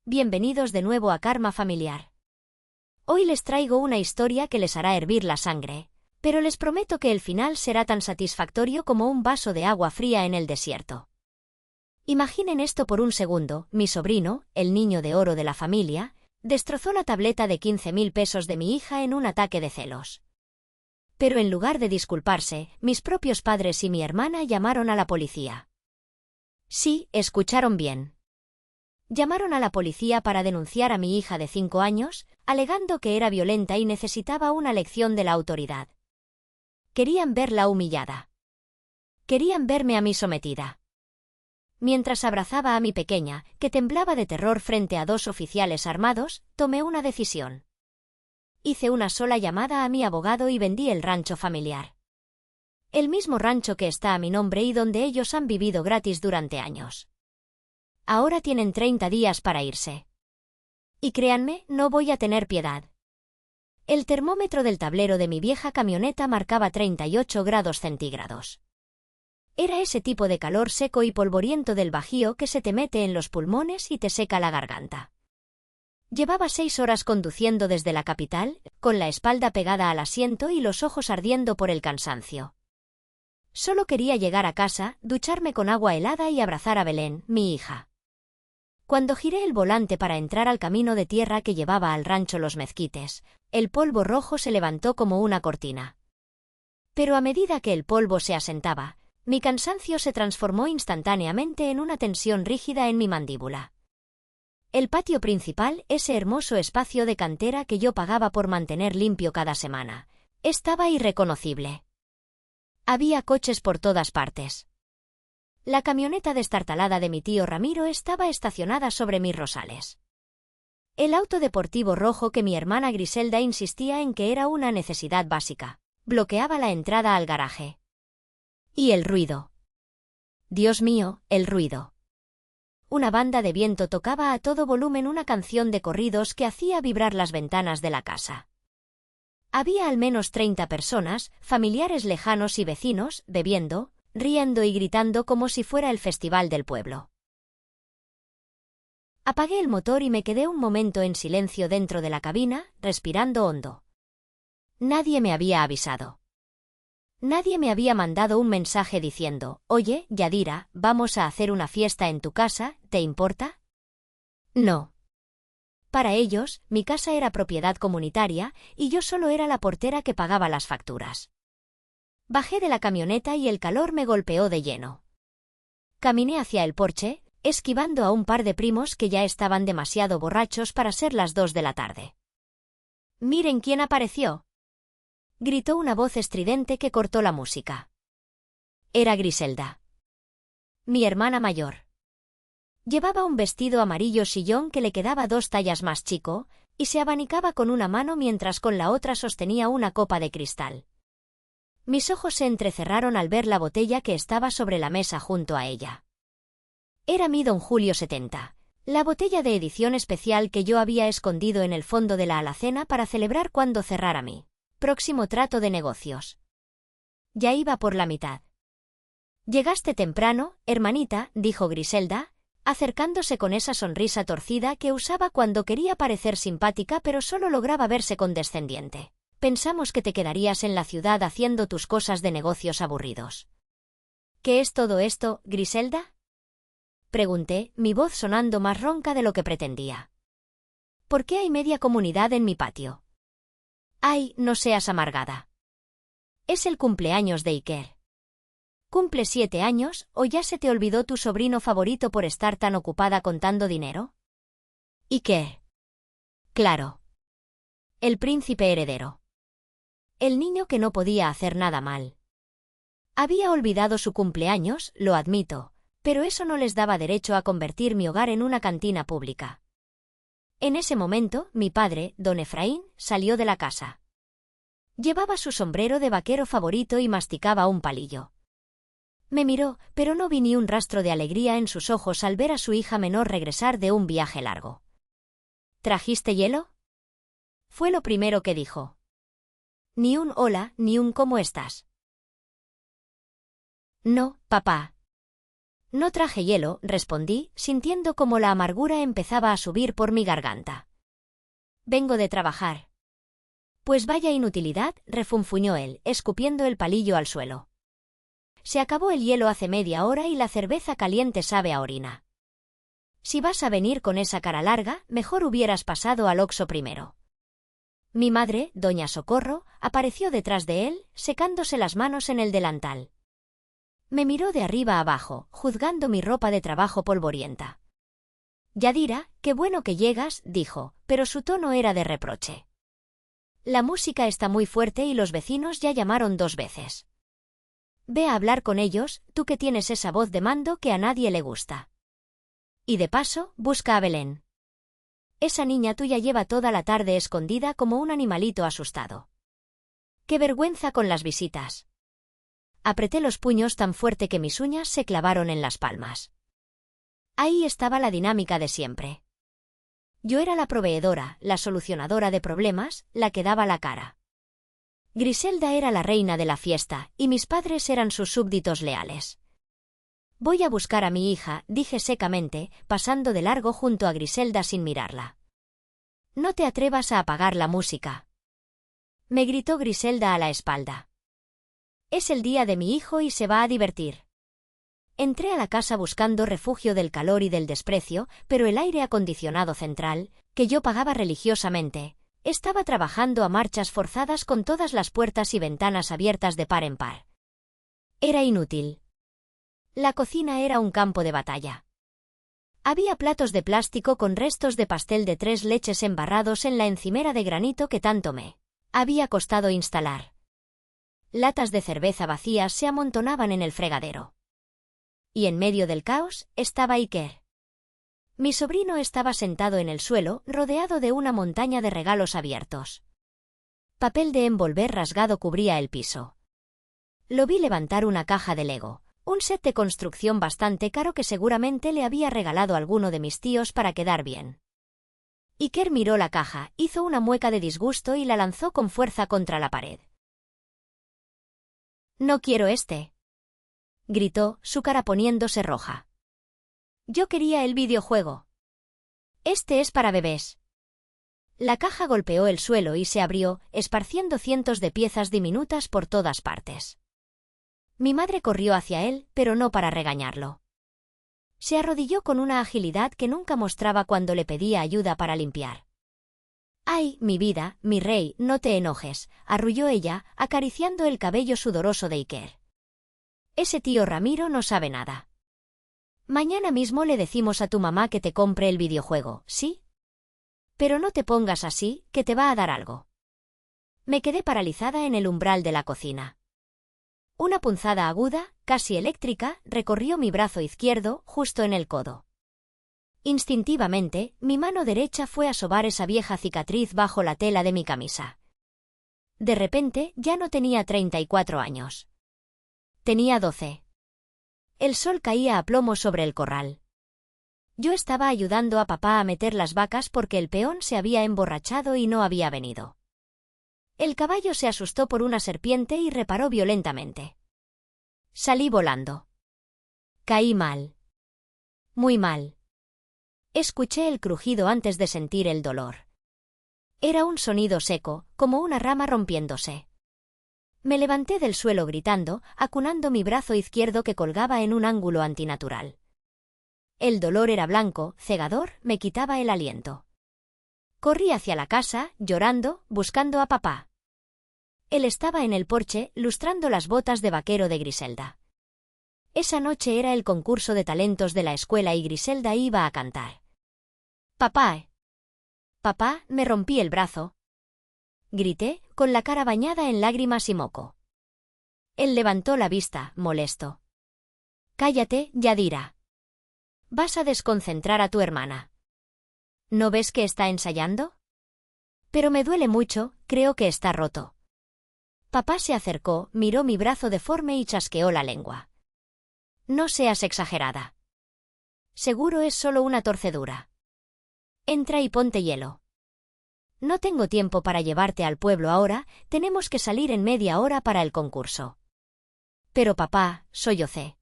Bienvenidos de nuevo a Karma Familiar. Hoy les traigo una historia que les hará hervir la sangre, pero les prometo que el final será tan satisfactorio como un vaso de agua fría en el desierto. Imaginen esto por un segundo: mi sobrino, el niño de oro de la familia, destrozó la tableta de 15.000 pesos de mi hija en un ataque de celos. Pero en lugar de disculparse, mis propios padres y mi hermana llamaron a la policía. Sí, escucharon bien. Llamaron a la policía para denunciar a mi hija de 5 años, alegando que era violenta y necesitaba una lección de la autoridad. Querían verla humillada. Querían verme a mí sometida. Mientras abrazaba a mi pequeña, que temblaba de terror frente a 2 oficiales armados, tomé una decisión. Hice una sola llamada a mi abogado y vendí el rancho familiar. El mismo rancho que está a mi nombre y donde ellos han vivido gratis durante años. Ahora tienen 30 días para irse. Y créanme, no voy a tener piedad. El termómetro del tablero de mi vieja camioneta marcaba 38 grados centígrados. Era ese tipo de calor seco y polvoriento del Bajío que se te mete en los pulmones y te seca la garganta. Llevaba 6 horas conduciendo desde la capital, con la espalda pegada al asiento y los ojos ardiendo por el cansancio. Solo quería llegar a casa, ducharme con agua helada y abrazar a Belén, mi hija. Cuando giré el volante para entrar al camino de tierra que llevaba al rancho Los Mezquites, el polvo rojo se levantó como una cortina. Pero a medida que el polvo se asentaba, mi cansancio se transformó instantáneamente en una tensión rígida en mi mandíbula. El patio principal, ese hermoso espacio de cantera que yo pagaba por mantener limpio cada semana, estaba irreconocible. Había coches por todas partes. La camioneta destartalada de mi tío Ramiro estaba estacionada sobre mis rosales. El auto deportivo rojo que mi hermana Griselda insistía en que era una necesidad básica, bloqueaba la entrada al garaje. Y el ruido. Dios mío, el ruido. Una banda de viento tocaba a todo volumen una canción de corridos que hacía vibrar las ventanas de la casa. Había al menos 30 personas, familiares lejanos y vecinos, bebiendo, riendo y gritando como si fuera el festival del pueblo. Apagué el motor y me quedé un momento en silencio dentro de la cabina, respirando hondo. Nadie me había avisado. Nadie me había mandado un mensaje diciendo: «Oye, Yadira, vamos a hacer una fiesta en tu casa, ¿te importa?». No. Para ellos, mi casa era propiedad comunitaria y yo solo era la portera que pagaba las facturas. Bajé de la camioneta y el calor me golpeó de lleno. Caminé hacia el porche, esquivando a un par de primos que ya estaban demasiado borrachos para ser las 2 de la tarde. «¡Miren quién apareció!», gritó una voz estridente que cortó la música. Era Griselda, mi hermana mayor. Llevaba un vestido amarillo sillón que le quedaba 2 tallas más chico, y se abanicaba con una mano mientras con la otra sostenía una copa de cristal. Mis ojos se entrecerraron al ver la botella que estaba sobre la mesa junto a ella. Era mi Don Julio 70, la botella de edición especial que yo había escondido en el fondo de la alacena para celebrar cuando cerrara mi próximo trato de negocios. Ya iba por la mitad. «Llegaste temprano, hermanita», dijo Griselda, acercándose con esa sonrisa torcida que usaba cuando quería parecer simpática pero solo lograba verse condescendiente. «Pensamos que te quedarías en la ciudad haciendo tus cosas de negocios aburridos». «¿Qué es todo esto, Griselda?», pregunté, mi voz sonando más ronca de lo que pretendía. «¿Por qué hay media comunidad en mi patio?». «Ay, no seas amargada. Es el cumpleaños de Iker. ¿Cumple 7 años, o ya se te olvidó tu sobrino favorito por estar tan ocupada contando dinero?». «Iker». «Claro. El príncipe heredero. El niño que no podía hacer nada mal. Había olvidado su cumpleaños, lo admito, pero eso no les daba derecho a convertir mi hogar en una cantina pública». En ese momento, mi padre, don Efraín, salió de la casa. Llevaba su sombrero de vaquero favorito y masticaba un palillo. Me miró, pero no vi ni un rastro de alegría en sus ojos al ver a su hija menor regresar de un viaje largo. «¿Trajiste hielo?», fue lo primero que dijo. Ni un hola, ni un ¿cómo estás?». «No, papá. No traje hielo, respondí, sintiendo como la amargura empezaba a subir por mi garganta. Vengo de trabajar. Pues vaya inutilidad, refunfuñó él, escupiendo el palillo al suelo. Se acabó el hielo hace media hora y la cerveza caliente sabe a orina. Si vas a venir con esa cara larga, mejor hubieras pasado al Oxxo primero. Mi madre, doña Socorro, apareció detrás de él, secándose las manos en el delantal. Me miró de arriba abajo, juzgando mi ropa de trabajo polvorienta. Yadira, qué bueno que llegas, dijo, pero su tono era de reproche. La música está muy fuerte y los vecinos ya llamaron 2 veces. Ve a hablar con ellos, tú que tienes esa voz de mando que a nadie le gusta. Y de paso, busca a Belén. Esa niña tuya lleva toda la tarde escondida como un animalito asustado. ¡Qué vergüenza con las visitas! Apreté los puños tan fuerte que mis uñas se clavaron en las palmas. Ahí estaba la dinámica de siempre. Yo era la proveedora, la solucionadora de problemas, la que daba la cara. Griselda era la reina de la fiesta, y mis padres eran sus súbditos leales. Voy a buscar a mi hija, dije secamente, pasando de largo junto a Griselda sin mirarla. No te atrevas a apagar la música. Me gritó Griselda a la espalda. Es el día de mi hijo y se va a divertir. Entré a la casa buscando refugio del calor y del desprecio, pero el aire acondicionado central, que yo pagaba religiosamente, estaba trabajando a marchas forzadas con todas las puertas y ventanas abiertas de par en par. Era inútil. La cocina era un campo de batalla. Había platos de plástico con restos de pastel de 3 leches embarrados en la encimera de granito que tanto me había costado instalar. Latas de cerveza vacías se amontonaban en el fregadero. Y en medio del caos estaba Iker. Mi sobrino estaba sentado en el suelo, rodeado de una montaña de regalos abiertos. Papel de envolver rasgado cubría el piso. Lo vi levantar una caja de Lego. Un set de construcción bastante caro que seguramente le había regalado alguno de mis tíos para quedar bien. Iker miró la caja, hizo una mueca de disgusto y la lanzó con fuerza contra la pared. «No quiero este», gritó, su cara poniéndose roja. «Yo quería el videojuego. Este es para bebés». La caja golpeó el suelo y se abrió, esparciendo cientos de piezas diminutas por todas partes. Mi madre corrió hacia él, pero no para regañarlo. Se arrodilló con una agilidad que nunca mostraba cuando le pedía ayuda para limpiar. «Ay, mi vida, mi rey, no te enojes», arrulló ella, acariciando el cabello sudoroso de Iker. «Ese tío Ramiro no sabe nada. Mañana mismo le decimos a tu mamá que te compre el videojuego, ¿sí? Pero no te pongas así, que te va a dar algo». Me quedé paralizada en el umbral de la cocina. Una punzada aguda, casi eléctrica, recorrió mi brazo izquierdo, justo en el codo. Instintivamente, mi mano derecha fue a sobar esa vieja cicatriz bajo la tela de mi camisa. De repente, ya no tenía 34 años. Tenía 12. El sol caía a plomo sobre el corral. Yo estaba ayudando a papá a meter las vacas porque el peón se había emborrachado y no había venido. El caballo se asustó por una serpiente y reparó violentamente. Salí volando. Caí mal. Muy mal. Escuché el crujido antes de sentir el dolor. Era un sonido seco, como una rama rompiéndose. Me levanté del suelo gritando, acunando mi brazo izquierdo que colgaba en un ángulo antinatural. El dolor era blanco, cegador, me quitaba el aliento. Corrí hacia la casa, llorando, buscando a papá. Él estaba en el porche, lustrando las botas de vaquero de Griselda. Esa noche era el concurso de talentos de la escuela y Griselda iba a cantar. «Papá. Papá, me rompí el brazo», grité, con la cara bañada en lágrimas y moco. Él levantó la vista, molesto. «Cállate, Yadira. Vas a desconcentrar a tu hermana. ¿No ves que está ensayando? Pero me duele mucho, creo que está roto». Papá se acercó, miró mi brazo deforme y chasqueó la lengua. «No seas exagerada. Seguro es solo una torcedura. Entra y ponte hielo. No tengo tiempo para llevarte al pueblo ahora, tenemos que salir en media hora para el concurso». «Pero papá, sollocé.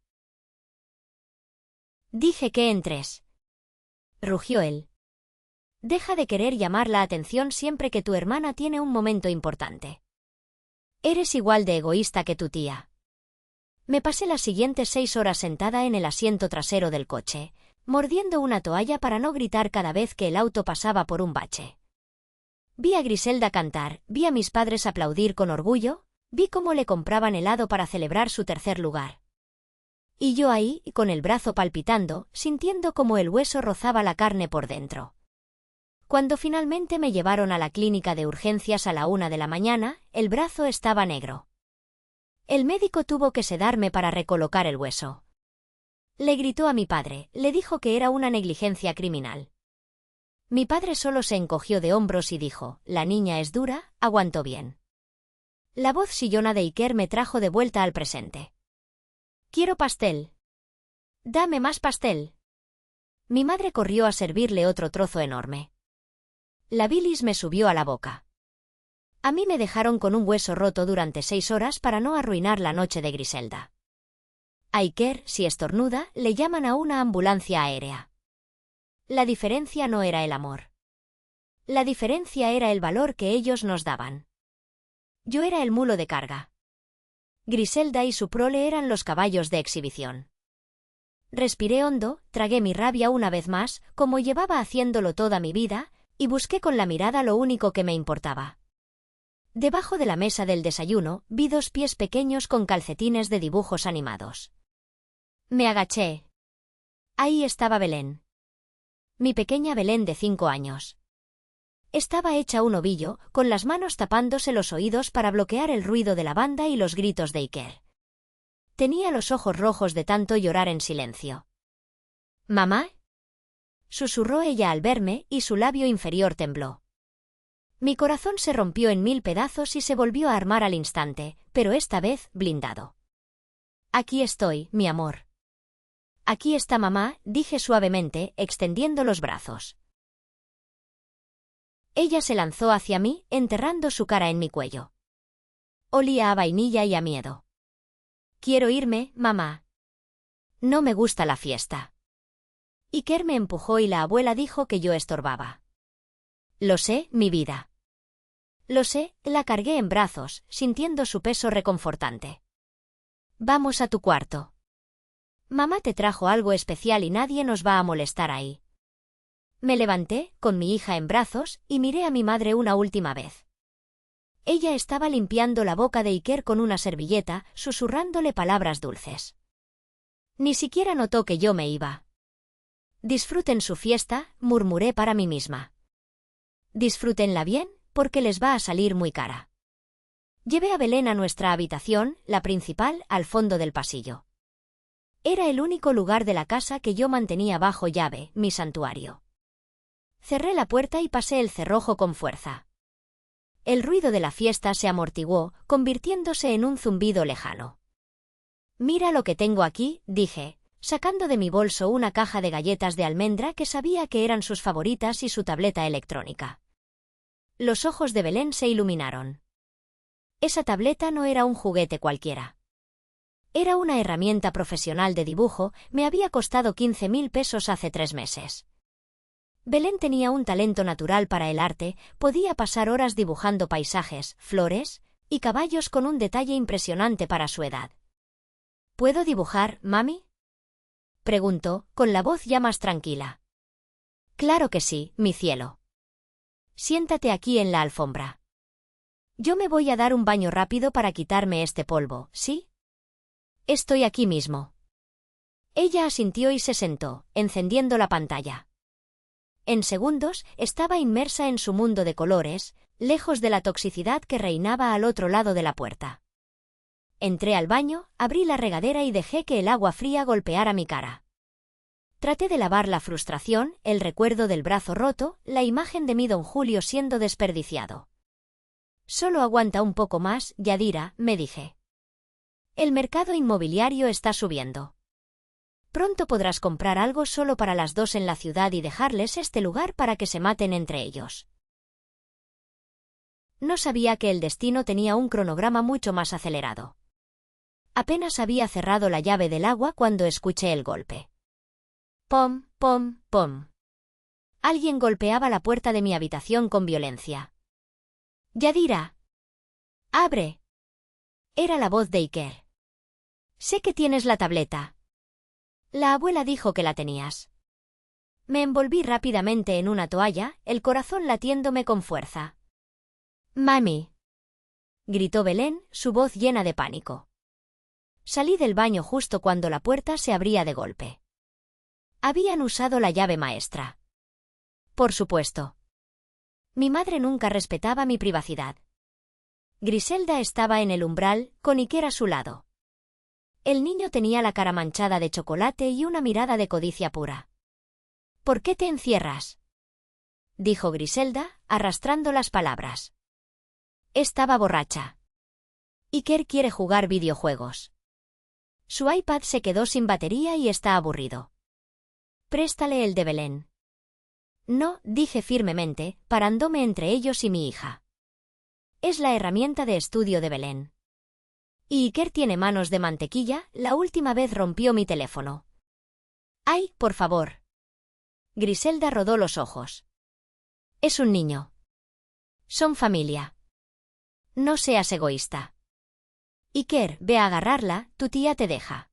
Dije que en 3. Rugió él. Deja de querer llamar la atención siempre que tu hermana tiene un momento importante. Eres igual de egoísta que tu tía. Me pasé las siguientes 6 horas sentada en el asiento trasero del coche, mordiendo una toalla para no gritar cada vez que el auto pasaba por un bache. Vi a Griselda cantar, vi a mis padres aplaudir con orgullo, vi cómo le compraban helado para celebrar su 3er lugar. Y yo ahí, con el brazo palpitando, sintiendo cómo el hueso rozaba la carne por dentro. Cuando finalmente me llevaron a la clínica de urgencias a la 1 de la mañana, el brazo estaba negro. El médico tuvo que sedarme para recolocar el hueso. Le gritó a mi padre, le dijo que era una negligencia criminal. Mi padre solo se encogió de hombros y dijo, la niña es dura, aguantó bien. La voz chillona de Iker me trajo de vuelta al presente. Quiero pastel. Dame más pastel. Mi madre corrió a servirle otro trozo enorme. La bilis me subió a la boca. A mí me dejaron con un hueso roto durante 6 horas para no arruinar la noche de Griselda. A Iker, si estornuda, le llaman a una ambulancia aérea. La diferencia no era el amor. La diferencia era el valor que ellos nos daban. Yo era el mulo de carga. Griselda y su prole eran los caballos de exhibición. Respiré hondo, tragué mi rabia una vez más, como llevaba haciéndolo toda mi vida, y busqué con la mirada lo único que me importaba. Debajo de la mesa del desayuno, vi 2 pies pequeños con calcetines de dibujos animados. Me agaché. Ahí estaba Belén. Mi pequeña Belén de 5 años. Estaba hecha un ovillo, con las manos tapándose los oídos para bloquear el ruido de la banda y los gritos de Iker. Tenía los ojos rojos de tanto llorar en silencio. «¿Mamá?», susurró ella al verme y su labio inferior tembló. Mi corazón se rompió en 1000 pedazos y se volvió a armar al instante, pero esta vez blindado. «Aquí estoy, mi amor». «Aquí está mamá», dije suavemente, extendiendo los brazos. Ella se lanzó hacia mí, enterrando su cara en mi cuello. Olía a vainilla y a miedo. «Quiero irme, mamá. No me gusta la fiesta». Iker me empujó y la abuela dijo que yo estorbaba. «Lo sé, mi vida». «Lo sé», la cargué en brazos, sintiendo su peso reconfortante. «Vamos a tu cuarto. Mamá te trajo algo especial y nadie nos va a molestar ahí». Me levanté, con mi hija en brazos, y miré a mi madre una última vez. Ella estaba limpiando la boca de Iker con una servilleta, susurrándole palabras dulces. Ni siquiera notó que yo me iba. «Disfruten su fiesta», murmuré para mí misma. «Disfrútenla bien, porque les va a salir muy cara». Llevé a Belén a nuestra habitación, la principal, al fondo del pasillo. Era el único lugar de la casa que yo mantenía bajo llave, mi santuario. Cerré la puerta y pasé el cerrojo con fuerza. El ruido de la fiesta se amortiguó, convirtiéndose en un zumbido lejano. «Mira lo que tengo aquí», dije, sacando de mi bolso una caja de galletas de almendra que sabía que eran sus favoritas y su tableta electrónica. Los ojos de Belén se iluminaron. Esa tableta no era un juguete cualquiera. Era una herramienta profesional de dibujo, me había costado 15.000 pesos hace 3 meses. Belén tenía un talento natural para el arte, podía pasar horas dibujando paisajes, flores y caballos con un detalle impresionante para su edad. «¿Puedo dibujar, mami?», preguntó, con la voz ya más tranquila. «Claro que sí, mi cielo. Siéntate aquí en la alfombra. Yo me voy a dar un baño rápido para quitarme este polvo, ¿sí? Estoy aquí mismo». Ella asintió y se sentó, encendiendo la pantalla. En segundos, estaba inmersa en su mundo de colores, lejos de la toxicidad que reinaba al otro lado de la puerta. Entré al baño, abrí la regadera y dejé que el agua fría golpeara mi cara. Traté de lavar la frustración, el recuerdo del brazo roto, la imagen de mi don Julio siendo desperdiciado. «Solo aguanta un poco más, Yadira», me dije. «El mercado inmobiliario está subiendo. Pronto podrás comprar algo solo para las 2 en la ciudad y dejarles este lugar para que se maten entre ellos». No sabía que el destino tenía un cronograma mucho más acelerado. Apenas había cerrado la llave del agua cuando escuché el golpe. Pom, pom, pom. Alguien golpeaba la puerta de mi habitación con violencia. Yadira. ¡Abre! Era la voz de Iker. Sé que tienes la tableta. La abuela dijo que la tenías. Me envolví rápidamente en una toalla, el corazón latiéndome con fuerza. «Mami», gritó Belén, su voz llena de pánico. Salí del baño justo cuando la puerta se abría de golpe. Habían usado la llave maestra. Por supuesto. Mi madre nunca respetaba mi privacidad. Griselda estaba en el umbral, con Iker a su lado. El niño tenía la cara manchada de chocolate y una mirada de codicia pura. «¿Por qué te encierras?», dijo Griselda, arrastrando las palabras. Estaba borracha. Iker quiere jugar videojuegos. Su iPad se quedó sin batería y está aburrido. Préstale el de Belén. No, dije firmemente, parándome entre ellos y mi hija. Es la herramienta de estudio de Belén. Y Iker tiene manos de mantequilla, la última vez rompió mi teléfono. ¡Ay, por favor! Griselda rodó los ojos. Es un niño. Son familia. No seas egoísta. Iker, ve a agarrarla, tu tía te deja.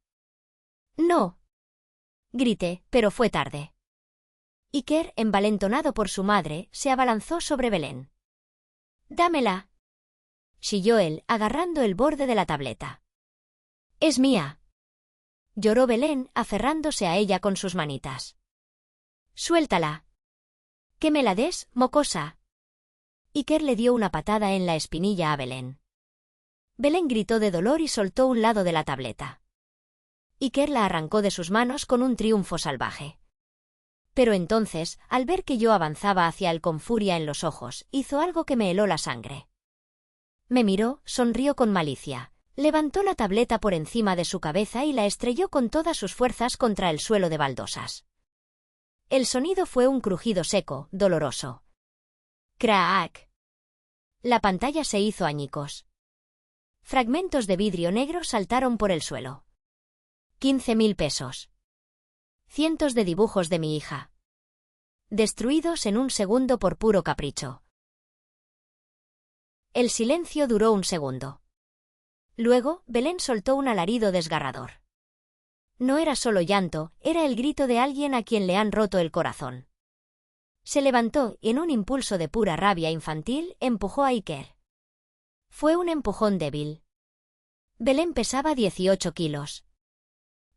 No. Grité, pero fue tarde. Iker, envalentonado por su madre, se abalanzó sobre Belén. Dámela, chilló él, agarrando el borde de la tableta. Es mía. Lloró Belén, aferrándose a ella con sus manitas. Suéltala. Que me la des, mocosa. Iker le dio una patada en la espinilla a Belén. Belén gritó de dolor y soltó un lado de la tableta. Iker la arrancó de sus manos con un triunfo salvaje. Pero entonces, al ver que yo avanzaba hacia él con furia en los ojos, hizo algo que me heló la sangre. Me miró, sonrió con malicia, levantó la tableta por encima de su cabeza y la estrelló con todas sus fuerzas contra el suelo de baldosas. El sonido fue un crujido seco, doloroso. ¡Crack! La pantalla se hizo añicos. Fragmentos de vidrio negro saltaron por el suelo. 15.000 pesos. Cientos de dibujos de mi hija. Destruidos en un segundo por puro capricho. El silencio duró un segundo. Luego, Belén soltó un alarido desgarrador. No era solo llanto, era el grito de alguien a quien le han roto el corazón. Se levantó y en un impulso de pura rabia infantil empujó a Iker. Fue un empujón débil. Belén pesaba 18 kilos.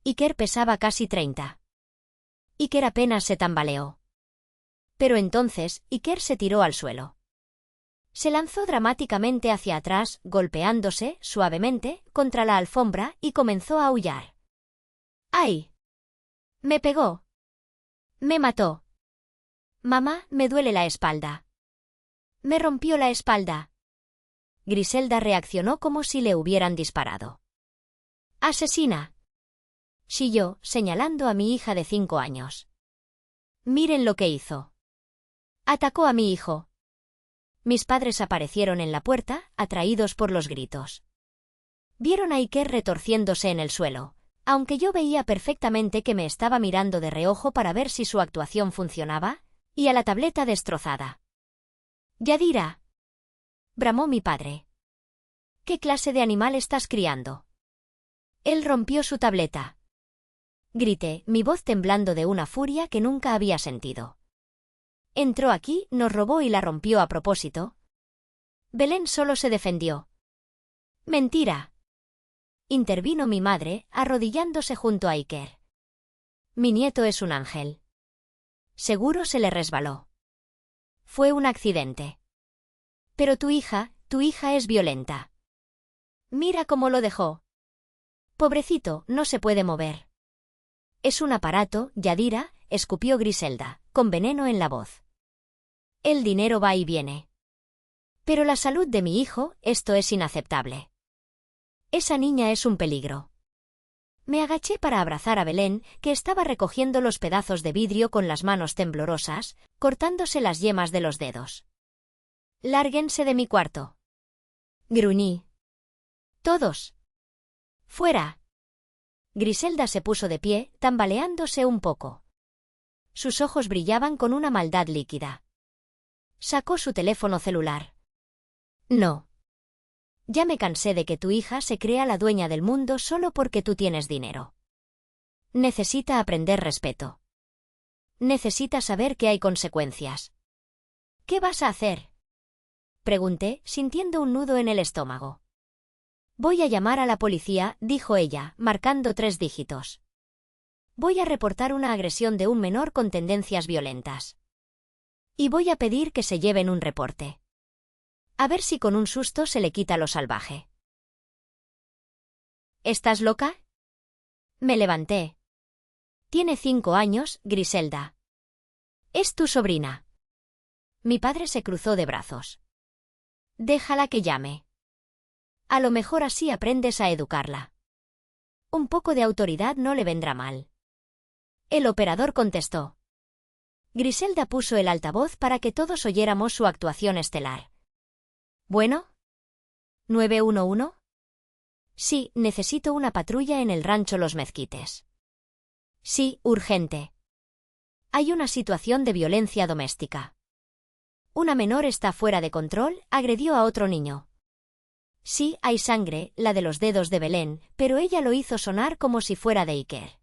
Iker pesaba casi 30. Iker apenas se tambaleó. Pero entonces, Iker se tiró al suelo. Se lanzó dramáticamente hacia atrás, golpeándose, suavemente, contra la alfombra y comenzó a aullar. ¡Ay! Me pegó. Me mató. Mamá, me duele la espalda. Me rompió la espalda. Griselda reaccionó como si le hubieran disparado. ¡Asesina!, chilló, señalando a mi hija de 5 años. Miren lo que hizo. Atacó a mi hijo. Mis padres aparecieron en la puerta, atraídos por los gritos. Vieron a Iker retorciéndose en el suelo, aunque yo veía perfectamente que me estaba mirando de reojo para ver si su actuación funcionaba, y a la tableta destrozada. Yadira, bramó mi padre. ¿Qué clase de animal estás criando? Él rompió su tableta. Grité, mi voz temblando de una furia que nunca había sentido. Entró aquí, nos robó y la rompió a propósito. Belén solo se defendió. Mentira. Intervino mi madre, arrodillándose junto a Iker. Mi nieto es un ángel. Seguro se le resbaló. Fue un accidente. Pero tu hija es violenta. Mira cómo lo dejó. Pobrecito, no se puede mover. Es un aparato, Yadira, escupió Griselda, con veneno en la voz. El dinero va y viene. Pero la salud de mi hijo, esto es inaceptable. Esa niña es un peligro. Me agaché para abrazar a Belén, que estaba recogiendo los pedazos de vidrio con las manos temblorosas, cortándose las yemas de los dedos. Lárguense de mi cuarto. Gruñí. Todos. Fuera. Griselda se puso de pie, tambaleándose un poco. Sus ojos brillaban con una maldad líquida. Sacó su teléfono celular. No. Ya me cansé de que tu hija se crea la dueña del mundo solo porque tú tienes dinero. Necesita aprender respeto. Necesita saber que hay consecuencias. ¿Qué vas a hacer? Pregunté, sintiendo un nudo en el estómago. Voy a llamar a la policía, dijo ella, marcando 3 dígitos. Voy a reportar una agresión de un menor con tendencias violentas. Y voy a pedir que se lleven un reporte. A ver si con un susto se le quita lo salvaje. ¿Estás loca? Me levanté. Tiene 5 años, Griselda. Es tu sobrina. Mi padre se cruzó de brazos. Déjala que llame. A lo mejor así aprendes a educarla. Un poco de autoridad no le vendrá mal. El operador contestó. Griselda puso el altavoz para que todos oyéramos su actuación estelar. ¿Bueno? ¿911? Sí, necesito una patrulla en el rancho Los Mezquites. Sí, urgente. Hay una situación de violencia doméstica. Una menor está fuera de control, agredió a otro niño. Sí, hay sangre, la de los dedos de Belén, pero ella lo hizo sonar como si fuera de Iker.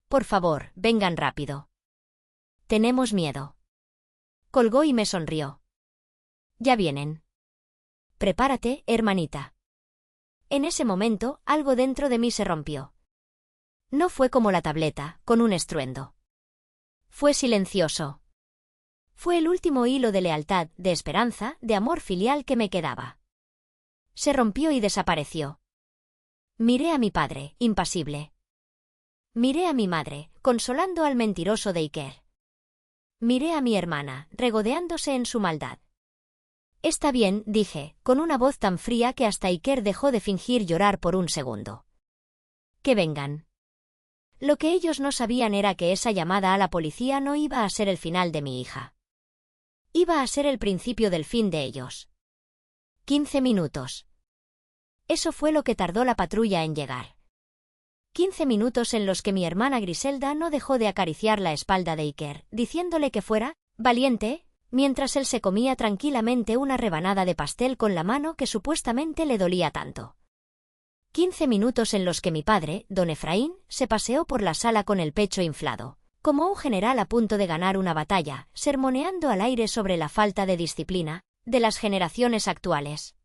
Por favor, vengan rápido. Tenemos miedo. Colgó y me sonrió. Ya vienen. Prepárate, hermanita. En ese momento, algo dentro de mí se rompió. No fue como la tableta, con un estruendo. Fue silencioso. Fue el último hilo de lealtad, de esperanza, de amor filial que me quedaba. Se rompió y desapareció. Miré a mi padre, impasible. Miré a mi madre, consolando al mentiroso de Iker. Miré a mi hermana, regodeándose en su maldad. Está bien, dije, con una voz tan fría que hasta Iker dejó de fingir llorar por un segundo. Que vengan. Lo que ellos no sabían era que esa llamada a la policía no iba a ser el final de mi hija. Iba a ser el principio del fin de ellos. 15 minutos. Eso fue lo que tardó la patrulla en llegar. 15 minutos en los que mi hermana Griselda no dejó de acariciar la espalda de Iker, diciéndole que fuera valiente, mientras él se comía tranquilamente una rebanada de pastel con la mano que supuestamente le dolía tanto. 15 minutos en los que mi padre, don Efraín, se paseó por la sala con el pecho inflado, como un general a punto de ganar una batalla, sermoneando al aire sobre la falta de disciplina de las generaciones actuales.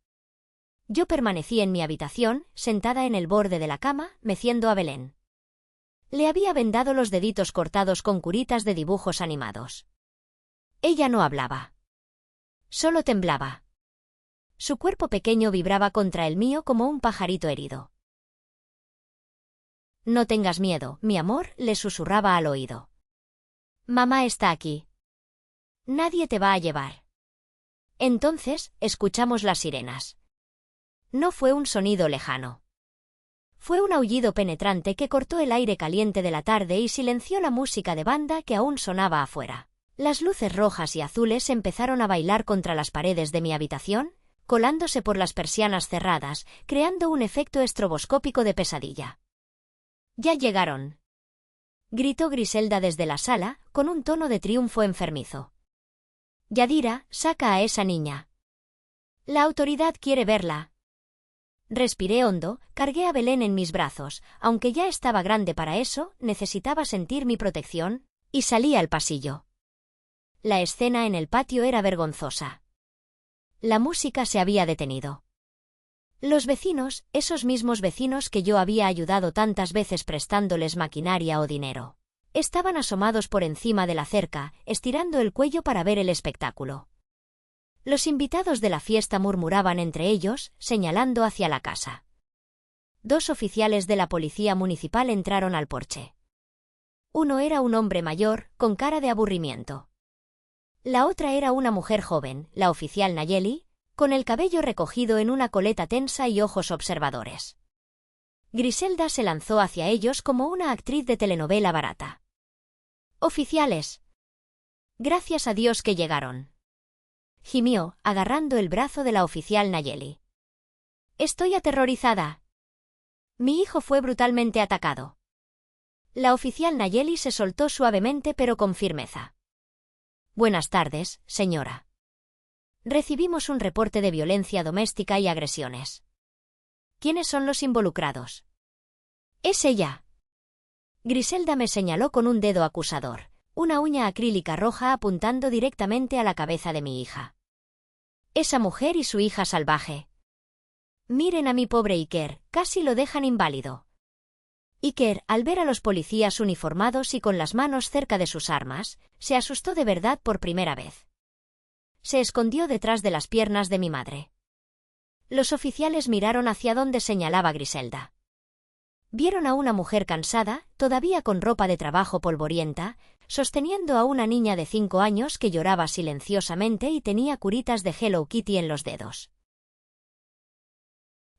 Yo permanecí en mi habitación, sentada en el borde de la cama, meciendo a Belén. Le había vendado los deditos cortados con curitas de dibujos animados. Ella no hablaba. Solo temblaba. Su cuerpo pequeño vibraba contra el mío como un pajarito herido. No tengas miedo, mi amor, le susurraba al oído. Mamá está aquí. Nadie te va a llevar. Entonces, escuchamos las sirenas. No fue un sonido lejano. Fue un aullido penetrante que cortó el aire caliente de la tarde y silenció la música de banda que aún sonaba afuera. Las luces rojas y azules empezaron a bailar contra las paredes de mi habitación, colándose por las persianas cerradas, creando un efecto estroboscópico de pesadilla. «¡Ya llegaron!», gritó Griselda desde la sala, con un tono de triunfo enfermizo. «Yadira, saca a esa niña. La autoridad quiere verla». Respiré hondo, cargué a Belén en mis brazos, aunque ya estaba grande para eso, necesitaba sentir mi protección, y salí al pasillo. La escena en el patio era vergonzosa. La música se había detenido. Los vecinos, esos mismos vecinos que yo había ayudado tantas veces prestándoles maquinaria o dinero, estaban asomados por encima de la cerca, estirando el cuello para ver el espectáculo. Los invitados de la fiesta murmuraban entre ellos, señalando hacia la casa. 2 oficiales de la policía municipal entraron al porche. Uno era un hombre mayor, con cara de aburrimiento. La otra era una mujer joven, la oficial Nayeli, con el cabello recogido en una coleta tensa y ojos observadores. Griselda se lanzó hacia ellos como una actriz de telenovela barata. «Oficiales. Gracias a Dios que llegaron», gimió, agarrando el brazo de la oficial Nayeli. «Estoy aterrorizada. Mi hijo fue brutalmente atacado. La oficial Nayeli se soltó suavemente pero con firmeza. Buenas tardes, señora. Recibimos un reporte de violencia doméstica y agresiones. ¿Quiénes son los involucrados? Es ella. Griselda me señaló con un dedo acusador, una uña acrílica roja apuntando directamente a la cabeza de mi hija. Esa mujer y su hija salvaje. Miren a mi pobre Iker, casi lo dejan inválido. Iker, al ver a los policías uniformados y con las manos cerca de sus armas, se asustó de verdad por primera vez. Se escondió detrás de las piernas de mi madre. Los oficiales miraron hacia donde señalaba Griselda. Vieron a una mujer cansada, todavía con ropa de trabajo polvorienta, sosteniendo a una niña de 5 años que lloraba silenciosamente y tenía curitas de Hello Kitty en los dedos.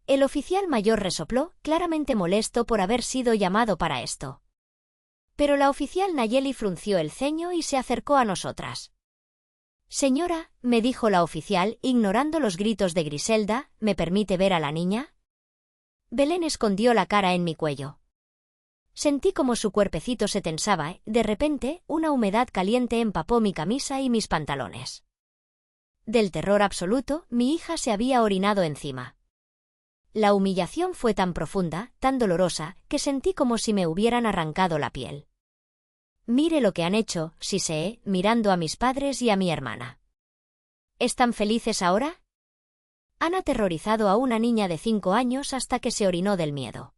El oficial mayor resopló, claramente molesto por haber sido llamado para esto. Pero la oficial Nayeli frunció el ceño y se acercó a nosotras. Señora, me dijo la oficial, ignorando los gritos de Griselda, ¿me permite ver a la niña? Belén escondió la cara en mi cuello. Sentí como su cuerpecito se tensaba y, de repente, una humedad caliente empapó mi camisa y mis pantalones. Del terror absoluto, mi hija se había orinado encima. La humillación fue tan profunda, tan dolorosa, que sentí como si me hubieran arrancado la piel. Mire lo que han hecho, siseé, mirando a mis padres y a mi hermana. ¿Están felices ahora? Han aterrorizado a una niña de 5 años hasta que se orinó del miedo.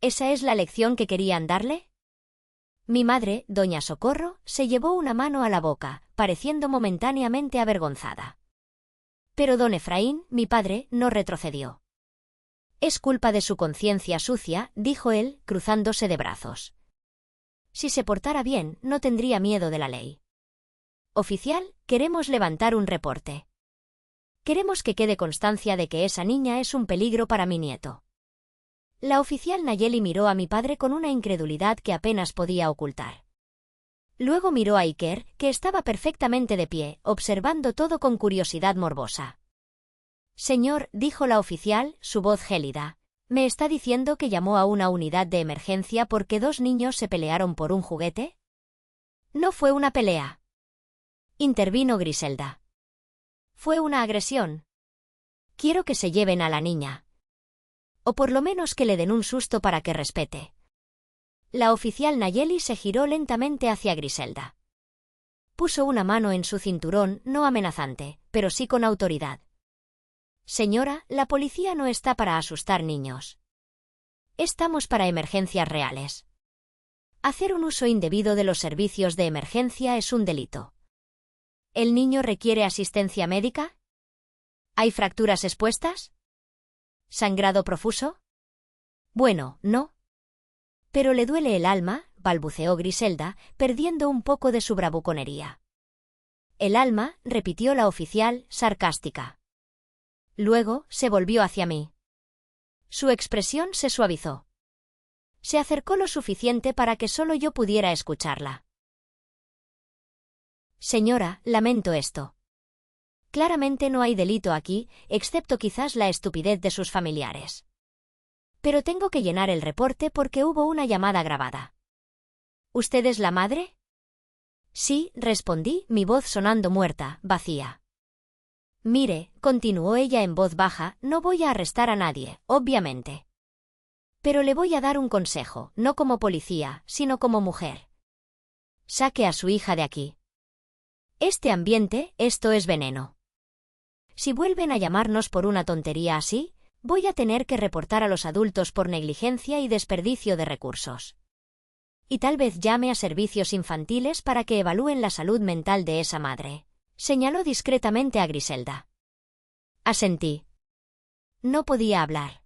¿Esa es la lección que querían darle? Mi madre, doña Socorro, se llevó una mano a la boca, pareciendo momentáneamente avergonzada. Pero don Efraín, mi padre, no retrocedió. Es culpa de su conciencia sucia, dijo él, cruzándose de brazos. Si se portara bien, no tendría miedo de la ley. Oficial, queremos levantar un reporte. Queremos que quede constancia de que esa niña es un peligro para mi nieto. La oficial Nayeli miró a mi padre con una incredulidad que apenas podía ocultar. Luego miró a Iker, que estaba perfectamente de pie, observando todo con curiosidad morbosa. Señor, dijo la oficial, su voz gélida, ¿me está diciendo que llamó a una unidad de emergencia porque 2 niños se pelearon por un juguete? No fue una pelea. Intervino Griselda. Fue una agresión. Quiero que se lleven a la niña. O por lo menos que le den un susto para que respete. La oficial Nayeli se giró lentamente hacia Griselda. Puso una mano en su cinturón, no amenazante, pero sí con autoridad. Señora, la policía no está para asustar niños. Estamos para emergencias reales. Hacer un uso indebido de los servicios de emergencia es un delito. ¿El niño requiere asistencia médica? ¿Hay fracturas expuestas? ¿Sangrado profuso? Bueno, no. Pero le duele el alma, balbuceó Griselda, perdiendo un poco de su bravuconería. El alma, repitió la oficial, sarcástica. Luego, se volvió hacia mí. Su expresión se suavizó. Se acercó lo suficiente para que solo yo pudiera escucharla. Señora, lamento esto. Claramente no hay delito aquí, excepto quizás la estupidez de sus familiares. Pero tengo que llenar el reporte porque hubo una llamada grabada. ¿Usted es la madre? Sí, respondí, mi voz sonando muerta, vacía. Mire, continuó ella en voz baja, no voy a arrestar a nadie, obviamente. Pero le voy a dar un consejo, no como policía, sino como mujer. Saque a su hija de aquí. Este ambiente, esto es veneno. Si vuelven a llamarnos por una tontería así, voy a tener que reportar a los adultos por negligencia y desperdicio de recursos. Y tal vez llame a servicios infantiles para que evalúen la salud mental de esa madre. Señaló discretamente a Griselda. Asentí. No podía hablar.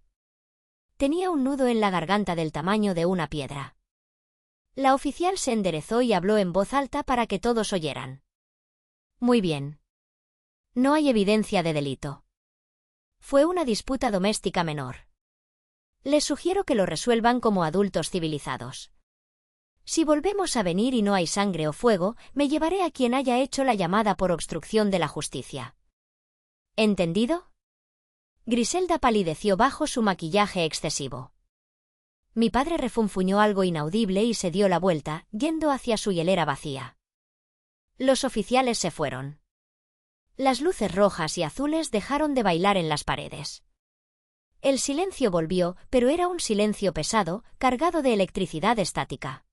Tenía un nudo en la garganta del tamaño de una piedra. La oficial se enderezó y habló en voz alta para que todos oyeran. Muy bien. No hay evidencia de delito. Fue una disputa doméstica menor. Les sugiero que lo resuelvan como adultos civilizados. Si volvemos a venir y no hay sangre o fuego, me llevaré a quien haya hecho la llamada por obstrucción de la justicia. ¿Entendido? Griselda palideció bajo su maquillaje excesivo. Mi padre refunfuñó algo inaudible y se dio la vuelta, yendo hacia su hielera vacía. Los oficiales se fueron. Las luces rojas y azules dejaron de bailar en las paredes. El silencio volvió, pero era un silencio pesado, cargado de electricidad estática.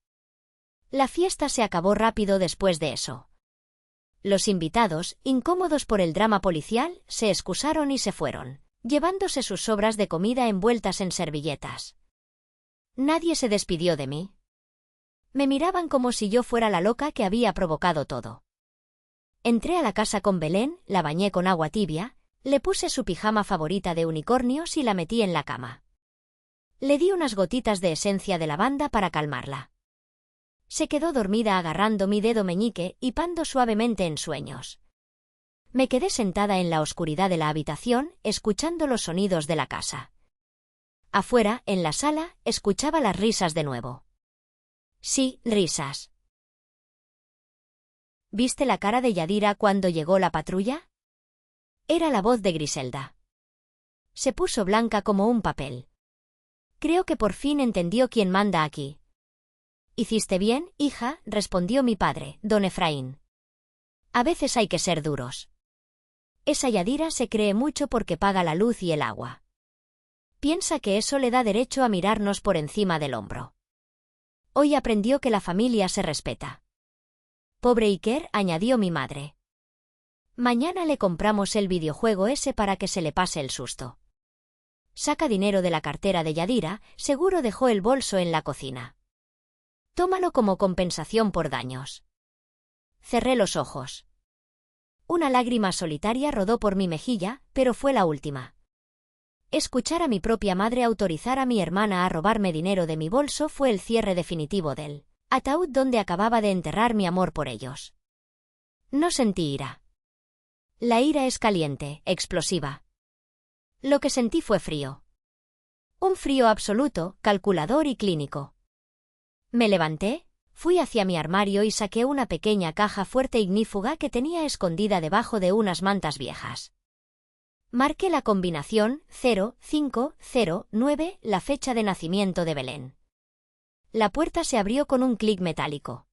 La fiesta se acabó rápido después de eso. Los invitados, incómodos por el drama policial, se excusaron y se fueron, llevándose sus sobras de comida envueltas en servilletas. Nadie se despidió de mí. Me miraban como si yo fuera la loca que había provocado todo. Entré a la casa con Belén, la bañé con agua tibia, le puse su pijama favorita de unicornios y la metí en la cama. Le di unas gotitas de esencia de lavanda para calmarla. Se quedó dormida agarrando mi dedo meñique y pando suavemente en sueños. Me quedé sentada en la oscuridad de la habitación, escuchando los sonidos de la casa. Afuera, en la sala, escuchaba las risas de nuevo. Sí, risas. ¿Viste la cara de Yadira cuando llegó la patrulla? Era la voz de Griselda. Se puso blanca como un papel. Creo que por fin entendió quién manda aquí. «Hiciste bien, hija», respondió mi padre, don Efraín. A veces hay que ser duros. Esa Yadira se cree mucho porque paga la luz y el agua. Piensa que eso le da derecho a mirarnos por encima del hombro. Hoy aprendió que la familia se respeta. Pobre Iker, añadió mi madre. Mañana le compramos el videojuego ese para que se le pase el susto. Saca dinero de la cartera de Yadira, seguro dejó el bolso en la cocina. Tómalo como compensación por daños. Cerré los ojos. Una lágrima solitaria rodó por mi mejilla, pero fue la última. Escuchar a mi propia madre autorizar a mi hermana a robarme dinero de mi bolso fue el cierre definitivo del ataúd donde acababa de enterrar mi amor por ellos. No sentí ira. La ira es caliente, explosiva. Lo que sentí fue frío. Un frío absoluto, calculador y clínico. Me levanté, fui hacia mi armario y saqué una pequeña caja fuerte ignífuga que tenía escondida debajo de unas mantas viejas. Marqué la combinación 0509, la fecha de nacimiento de Belén. La puerta se abrió con un clic metálico.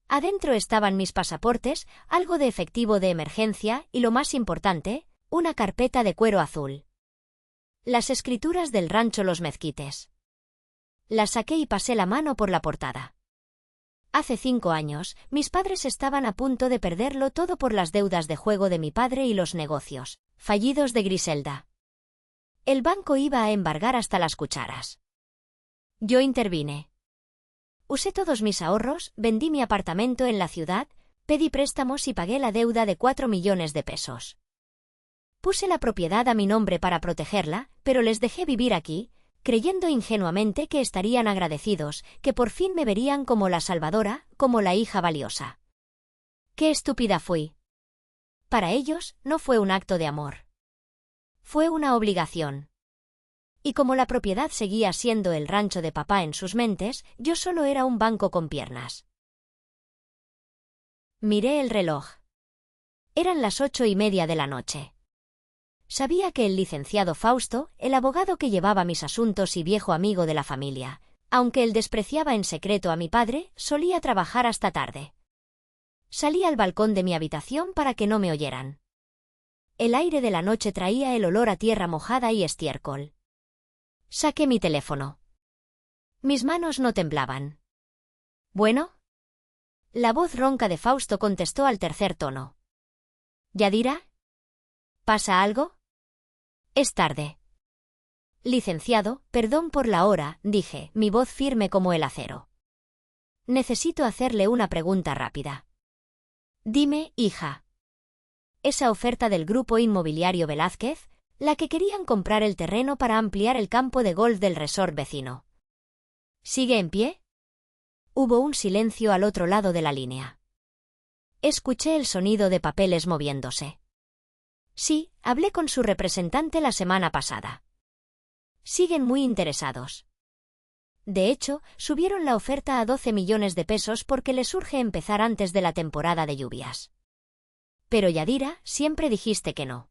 Adentro estaban mis pasaportes, algo de efectivo de emergencia y, lo más importante, una carpeta de cuero azul. Las escrituras del rancho Los Mezquites. La saqué y pasé la mano por la portada. Hace 5 años, mis padres estaban a punto de perderlo todo por las deudas de juego de mi padre y los negocios fallidos de Griselda. El banco iba a embargar hasta las cucharas. Yo intervine. Usé todos mis ahorros, vendí mi apartamento en la ciudad, pedí préstamos y pagué la deuda de 4 millones de pesos. Puse la propiedad a mi nombre para protegerla, pero les dejé vivir aquí, creyendo ingenuamente que estarían agradecidos, que por fin me verían como la salvadora, como la hija valiosa. ¡Qué estúpida fui! Para ellos, no fue un acto de amor. Fue una obligación. Y como la propiedad seguía siendo el rancho de papá en sus mentes, yo solo era un banco con piernas. Miré el reloj. Eran las 8:30 de la noche. Sabía que el licenciado Fausto, el abogado que llevaba mis asuntos y viejo amigo de la familia, aunque él despreciaba en secreto a mi padre, solía trabajar hasta tarde. Salí al balcón de mi habitación para que no me oyeran. El aire de la noche traía el olor a tierra mojada y estiércol. Saqué mi teléfono. Mis manos no temblaban. ¿Bueno? La voz ronca de Fausto contestó al tercer tono. ¿Yadira? ¿Pasa algo? Es tarde. Licenciado, perdón por la hora, dije, mi voz firme como el acero. Necesito hacerle una pregunta rápida. Dime, hija. Esa oferta del grupo inmobiliario Velázquez, la que querían comprar el terreno para ampliar el campo de golf del resort vecino. ¿Sigue en pie? Hubo un silencio al otro lado de la línea. Escuché el sonido de papeles moviéndose. Sí, hablé con su representante la semana pasada. Siguen muy interesados. De hecho, subieron la oferta a 12 millones de pesos porque les urge empezar antes de la temporada de lluvias. Pero Yadira, siempre dijiste que no.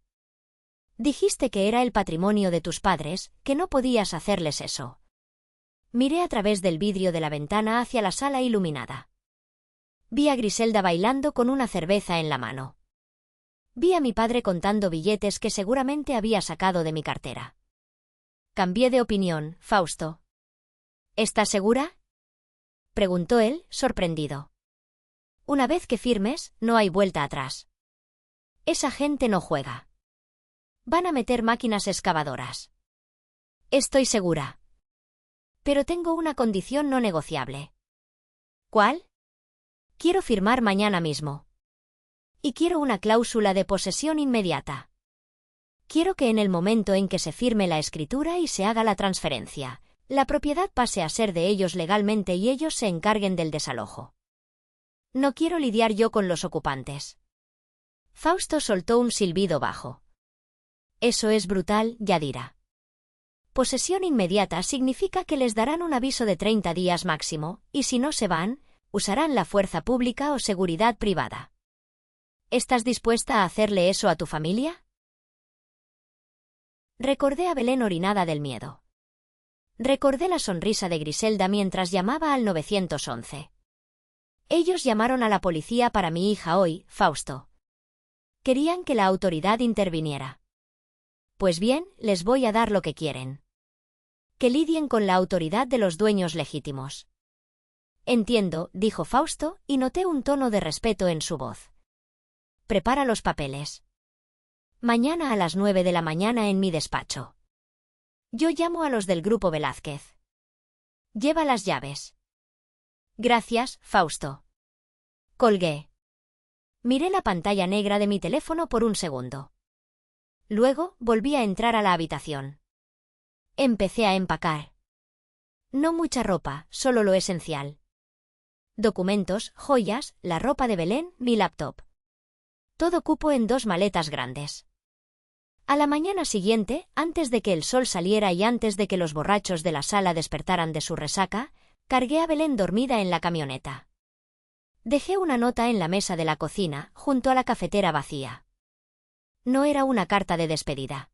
Dijiste que era el patrimonio de tus padres, que no podías hacerles eso. Miré a través del vidrio de la ventana hacia la sala iluminada. Vi a Griselda bailando con una cerveza en la mano. Vi a mi padre contando billetes que seguramente había sacado de mi cartera. Cambié de opinión, Fausto. ¿Estás segura?, preguntó él, sorprendido. Una vez que firmes, no hay vuelta atrás. Esa gente no juega. Van a meter máquinas excavadoras. Estoy segura. Pero tengo una condición no negociable. ¿Cuál? Quiero firmar mañana mismo. Y quiero una cláusula de posesión inmediata. Quiero que en el momento en que se firme la escritura y se haga la transferencia, la propiedad pase a ser de ellos legalmente y ellos se encarguen del desalojo. No quiero lidiar yo con los ocupantes. Fausto soltó un silbido bajo. Eso es brutal, Yadira. Posesión inmediata significa que les darán un aviso de 30 días máximo, y si no se van, usarán la fuerza pública o seguridad privada. ¿Estás dispuesta a hacerle eso a tu familia? Recordé a Belén orinada del miedo. Recordé la sonrisa de Griselda mientras llamaba al 911. Ellos llamaron a la policía para mi hija hoy, Fausto. Querían que la autoridad interviniera. Pues bien, les voy a dar lo que quieren. Que lidien con la autoridad de los dueños legítimos. Entiendo, dijo Fausto, y noté un tono de respeto en su voz. Prepara los papeles. Mañana a las 9 de la mañana en mi despacho. Yo llamo a los del Grupo Velázquez. Lleva las llaves. Gracias, Fausto. Colgué. Miré la pantalla negra de mi teléfono por un segundo. Luego, volví a entrar a la habitación. Empecé a empacar. No mucha ropa, solo lo esencial. Documentos, joyas, la ropa de Belén, mi laptop. Todo cupo en 2 maletas grandes. A la mañana siguiente, antes de que el sol saliera y antes de que los borrachos de la sala despertaran de su resaca, cargué a Belén dormida en la camioneta. Dejé una nota en la mesa de la cocina, junto a la cafetera vacía. No era una carta de despedida.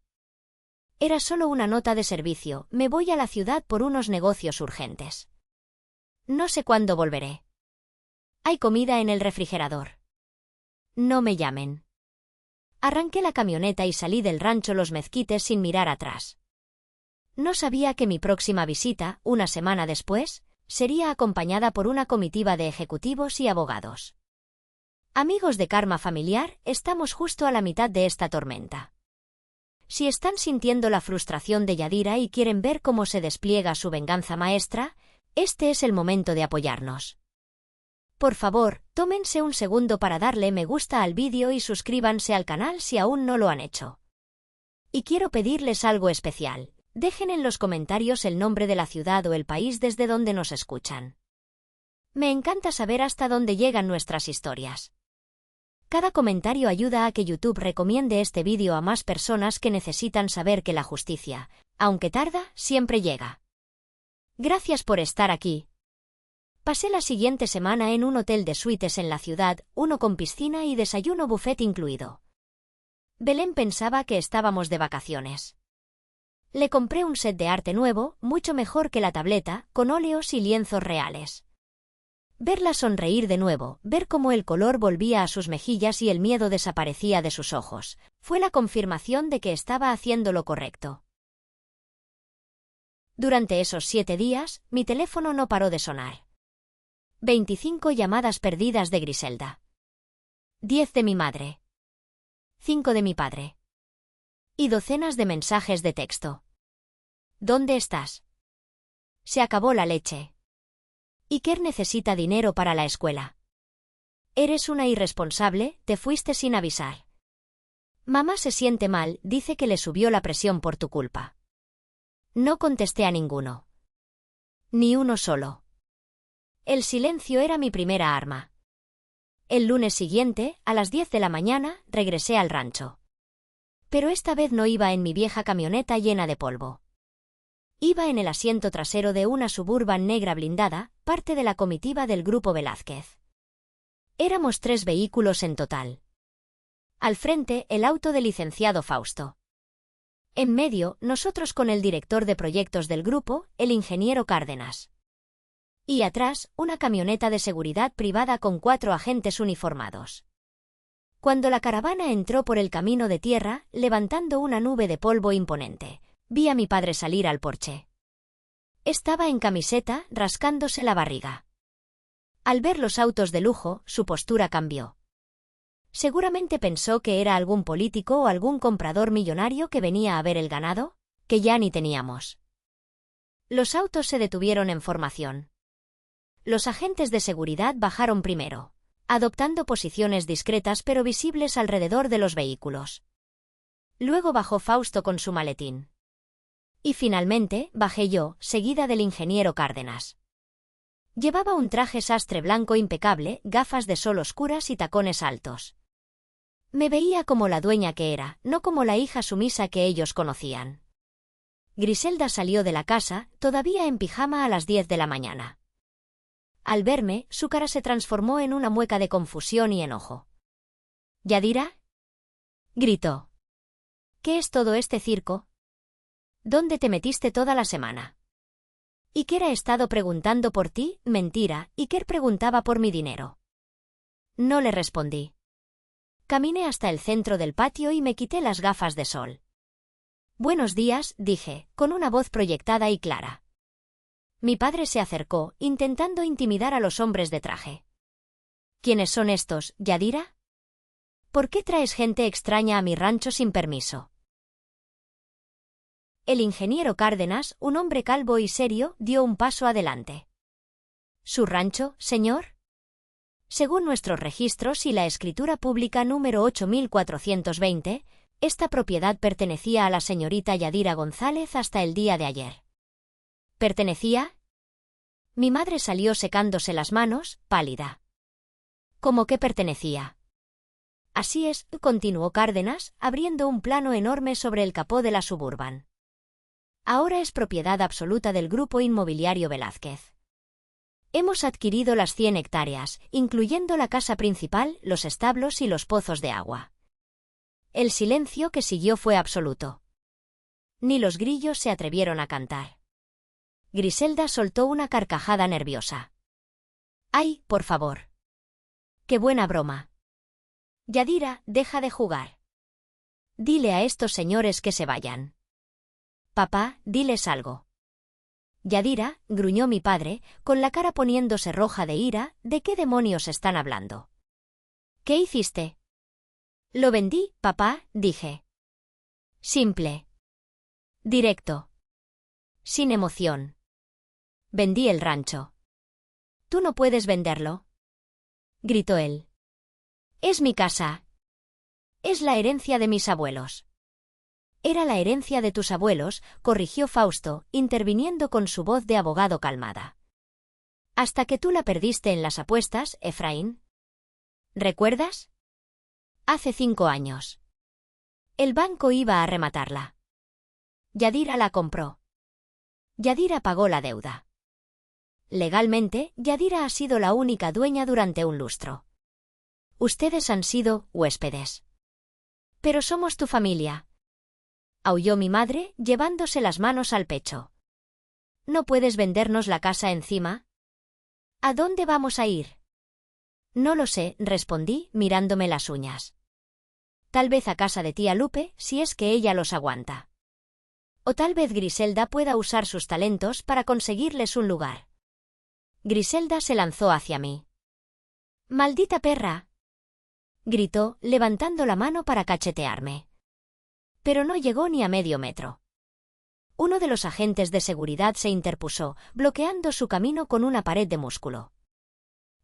Era solo una nota de servicio: me voy a la ciudad por unos negocios urgentes. No sé cuándo volveré. Hay comida en el refrigerador. No me llamen. Arranqué la camioneta y salí del rancho Los Mezquites sin mirar atrás. No sabía que mi próxima visita, una semana después, sería acompañada por una comitiva de ejecutivos y abogados. Amigos de Karma Familiar, estamos justo a la mitad de esta tormenta. Si están sintiendo la frustración de Yadira y quieren ver cómo se despliega su venganza maestra, este es el momento de apoyarnos. Por favor, tómense un segundo para darle me gusta al vídeo y suscríbanse al canal si aún no lo han hecho. Y quiero pedirles algo especial: dejen en los comentarios el nombre de la ciudad o el país desde donde nos escuchan. Me encanta saber hasta dónde llegan nuestras historias. Cada comentario ayuda a que YouTube recomiende este vídeo a más personas que necesitan saber que la justicia, aunque tarda, siempre llega. Gracias por estar aquí. Pasé la siguiente semana en un hotel de suites en la ciudad, uno con piscina y desayuno buffet incluido. Belén pensaba que estábamos de vacaciones. Le compré un set de arte nuevo, mucho mejor que la tableta, con óleos y lienzos reales. Verla sonreír de nuevo, ver cómo el color volvía a sus mejillas y el miedo desaparecía de sus ojos, fue la confirmación de que estaba haciendo lo correcto. Durante esos 7 días, mi teléfono no paró de sonar. 25 llamadas perdidas de Griselda. 10 de mi madre. 5 de mi padre. Y docenas de mensajes de texto. ¿Dónde estás? Se acabó la leche. Iker necesita dinero para la escuela. Eres una irresponsable, te fuiste sin avisar. Mamá se siente mal, dice que le subió la presión por tu culpa. No contesté a ninguno. Ni uno solo. El silencio era mi primera arma. El lunes siguiente, a las 10 de la mañana, regresé al rancho. Pero esta vez no iba en mi vieja camioneta llena de polvo. Iba en el asiento trasero de una Suburban negra blindada, parte de la comitiva del Grupo Velázquez. Éramos 3 vehículos en total. Al frente, el auto del licenciado Fausto. En medio, nosotros con el director de proyectos del grupo, el ingeniero Cárdenas. Y atrás, una camioneta de seguridad privada con 4 agentes uniformados. Cuando la caravana entró por el camino de tierra, levantando una nube de polvo imponente, vi a mi padre salir al porche. Estaba en camiseta, rascándose la barriga. Al ver los autos de lujo, su postura cambió. Seguramente pensó que era algún político o algún comprador millonario que venía a ver el ganado, que ya ni teníamos. Los autos se detuvieron en formación. Los agentes de seguridad bajaron primero, adoptando posiciones discretas pero visibles alrededor de los vehículos. Luego bajó Fausto con su maletín. Y finalmente, bajé yo, seguida del ingeniero Cárdenas. Llevaba un traje sastre blanco impecable, gafas de sol oscuras y tacones altos. Me veía como la dueña que era, no como la hija sumisa que ellos conocían. Griselda salió de la casa, todavía en pijama a las 10 de la mañana. Al verme, su cara se transformó en una mueca de confusión y enojo. —¿Yadira? —gritó. —¿Qué es todo este circo? ¿Dónde te metiste toda la semana? Iker ha estado preguntando por ti, mentira, Iker preguntaba por mi dinero. No le respondí. Caminé hasta el centro del patio y me quité las gafas de sol. Buenos días, dije, con una voz proyectada y clara. Mi padre se acercó, intentando intimidar a los hombres de traje. ¿Quiénes son estos, Yadira? ¿Por qué traes gente extraña a mi rancho sin permiso? El ingeniero Cárdenas, un hombre calvo y serio, dio un paso adelante. ¿Su rancho, señor? Según nuestros registros y la escritura pública número 8420, esta propiedad pertenecía a la señorita Yadira González hasta el día de ayer. ¿Pertenecía? Mi madre salió secándose las manos, pálida. ¿Cómo que pertenecía? Así es, continuó Cárdenas, abriendo un plano enorme sobre el capó de la Suburban. Ahora es propiedad absoluta del Grupo Inmobiliario Velázquez. Hemos adquirido las 100 hectáreas, incluyendo la casa principal, los establos y los pozos de agua. El silencio que siguió fue absoluto. Ni los grillos se atrevieron a cantar. Griselda soltó una carcajada nerviosa. ¡Ay, por favor! ¡Qué buena broma! Yadira, deja de jugar. Dile a estos señores que se vayan. Papá, diles algo. Yadira, gruñó mi padre, con la cara poniéndose roja de ira, ¿de qué demonios están hablando? ¿Qué hiciste? Lo vendí, papá, dije. Simple. Directo. Sin emoción. Vendí el rancho. Tú no puedes venderlo, gritó él. Es mi casa. Es la herencia de mis abuelos. Era la herencia de tus abuelos, corrigió Fausto, interviniendo con su voz de abogado calmada. Hasta que tú la perdiste en las apuestas, Efraín. ¿Recuerdas? Hace 5 años. El banco iba a rematarla. Yadira la compró. Yadira pagó la deuda. Legalmente, Yadira ha sido la única dueña durante un lustro. Ustedes han sido huéspedes. Pero somos tu familia. Aulló mi madre, llevándose las manos al pecho. ¿No puedes vendernos la casa encima? ¿A dónde vamos a ir? No lo sé, respondí, mirándome las uñas. Tal vez a casa de tía Lupe, si es que ella los aguanta. O tal vez Griselda pueda usar sus talentos para conseguirles un lugar. Griselda se lanzó hacia mí. ¡Maldita perra!, gritó, levantando la mano para cachetearme. Pero no llegó ni a medio metro. Uno de los agentes de seguridad se interpuso, bloqueando su camino con una pared de músculo.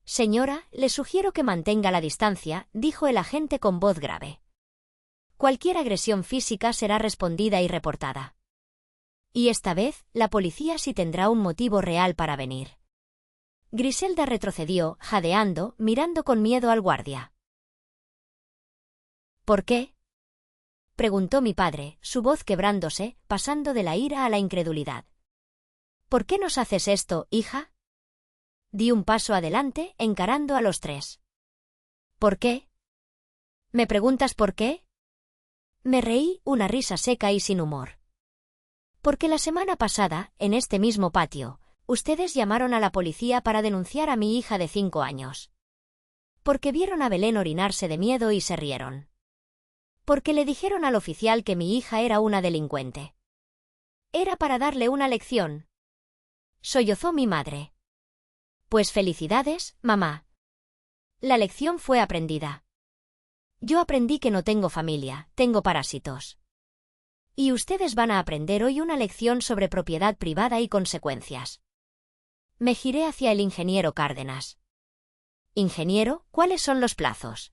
Señora, le sugiero que mantenga la distancia, dijo el agente con voz grave. Cualquier agresión física será respondida y reportada. Y esta vez, la policía sí tendrá un motivo real para venir. Griselda retrocedió, jadeando, mirando con miedo al guardia. ¿Por qué?, preguntó mi padre, su voz quebrándose, pasando de la ira a la incredulidad. ¿Por qué nos haces esto, hija? Di un paso adelante, encarando a los tres. ¿Por qué? ¿Me preguntas por qué? Me reí, una risa seca y sin humor. Porque la semana pasada, en este mismo patio, ustedes llamaron a la policía para denunciar a mi hija de 5 años. Porque vieron a Belén orinarse de miedo y se rieron. Porque le dijeron al oficial que mi hija era una delincuente. Era para darle una lección. Sollozó mi madre. Pues felicidades, mamá. La lección fue aprendida. Yo aprendí que no tengo familia, tengo parásitos. Y ustedes van a aprender hoy una lección sobre propiedad privada y consecuencias. Me giré hacia el ingeniero Cárdenas. Ingeniero, ¿cuáles son los plazos?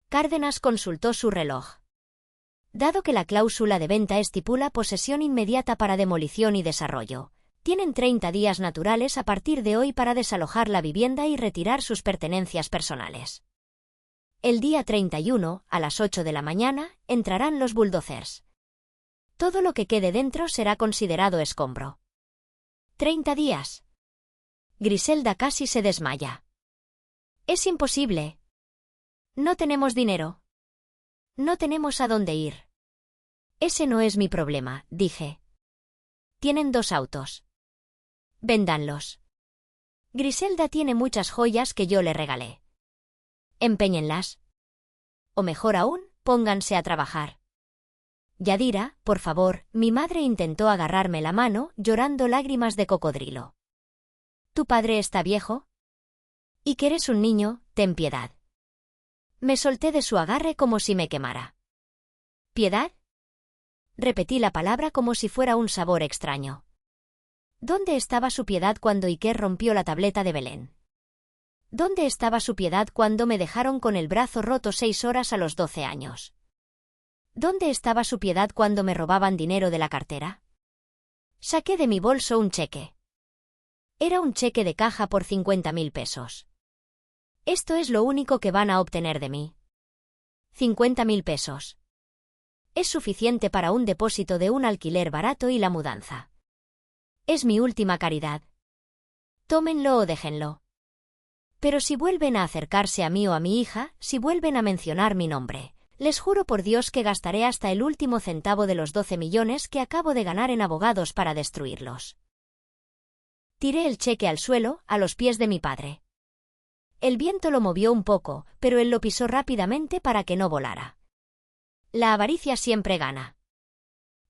Cárdenas consultó su reloj. Dado que la cláusula de venta estipula posesión inmediata para demolición y desarrollo, tienen 30 días naturales a partir de hoy para desalojar la vivienda y retirar sus pertenencias personales. El día 31, a las 8 de la mañana, entrarán los bulldozers. Todo lo que quede dentro será considerado escombro. 30 días. Griselda casi se desmaya. Es imposible. No tenemos dinero. No tenemos a dónde ir. Ese no es mi problema, dije. Tienen 2 autos. Véndanlos. Griselda tiene muchas joyas que yo le regalé. Empeñenlas. O mejor aún, pónganse a trabajar. Yadira, por favor, mi madre intentó agarrarme la mano, llorando lágrimas de cocodrilo. ¿Tu padre está viejo? Y que eres un niño, ten piedad. Me solté de su agarre como si me quemara. ¿Piedad? Repetí la palabra como si fuera un sabor extraño. ¿Dónde estaba su piedad cuando Iker rompió la tableta de Belén? ¿Dónde estaba su piedad cuando me dejaron con el brazo roto 6 horas a los 12 años? ¿Dónde estaba su piedad cuando me robaban dinero de la cartera? Saqué de mi bolso un cheque. Era un cheque de caja por 50.000 pesos. Esto es lo único que van a obtener de mí. 50.000 pesos. Es suficiente para un depósito de un alquiler barato y la mudanza. Es mi última caridad. Tómenlo o déjenlo. Pero si vuelven a acercarse a mí o a mi hija, si vuelven a mencionar mi nombre, les juro por Dios que gastaré hasta el último centavo de los 12 millones que acabo de ganar en abogados para destruirlos. Tiré el cheque al suelo, a los pies de mi padre. El viento lo movió un poco, pero él lo pisó rápidamente para que no volara. La avaricia siempre gana.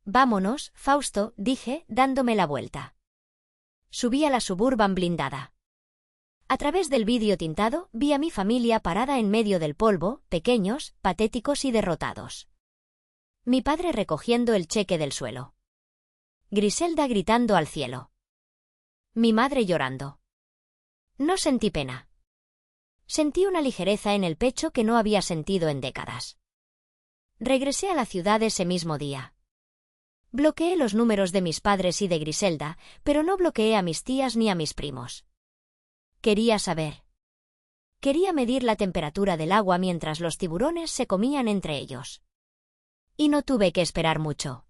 Vámonos, Fausto, dije, dándome la vuelta. Subí a la Suburban blindada. A través del vidrio tintado, vi a mi familia parada en medio del polvo, pequeños, patéticos y derrotados. Mi padre recogiendo el cheque del suelo. Griselda gritando al cielo. Mi madre llorando. No sentí pena. Sentí una ligereza en el pecho que no había sentido en décadas. Regresé a la ciudad ese mismo día. Bloqueé los números de mis padres y de Griselda, pero no bloqueé a mis tías ni a mis primos. Quería saber. Quería medir la temperatura del agua mientras los tiburones se comían entre ellos. Y no tuve que esperar mucho.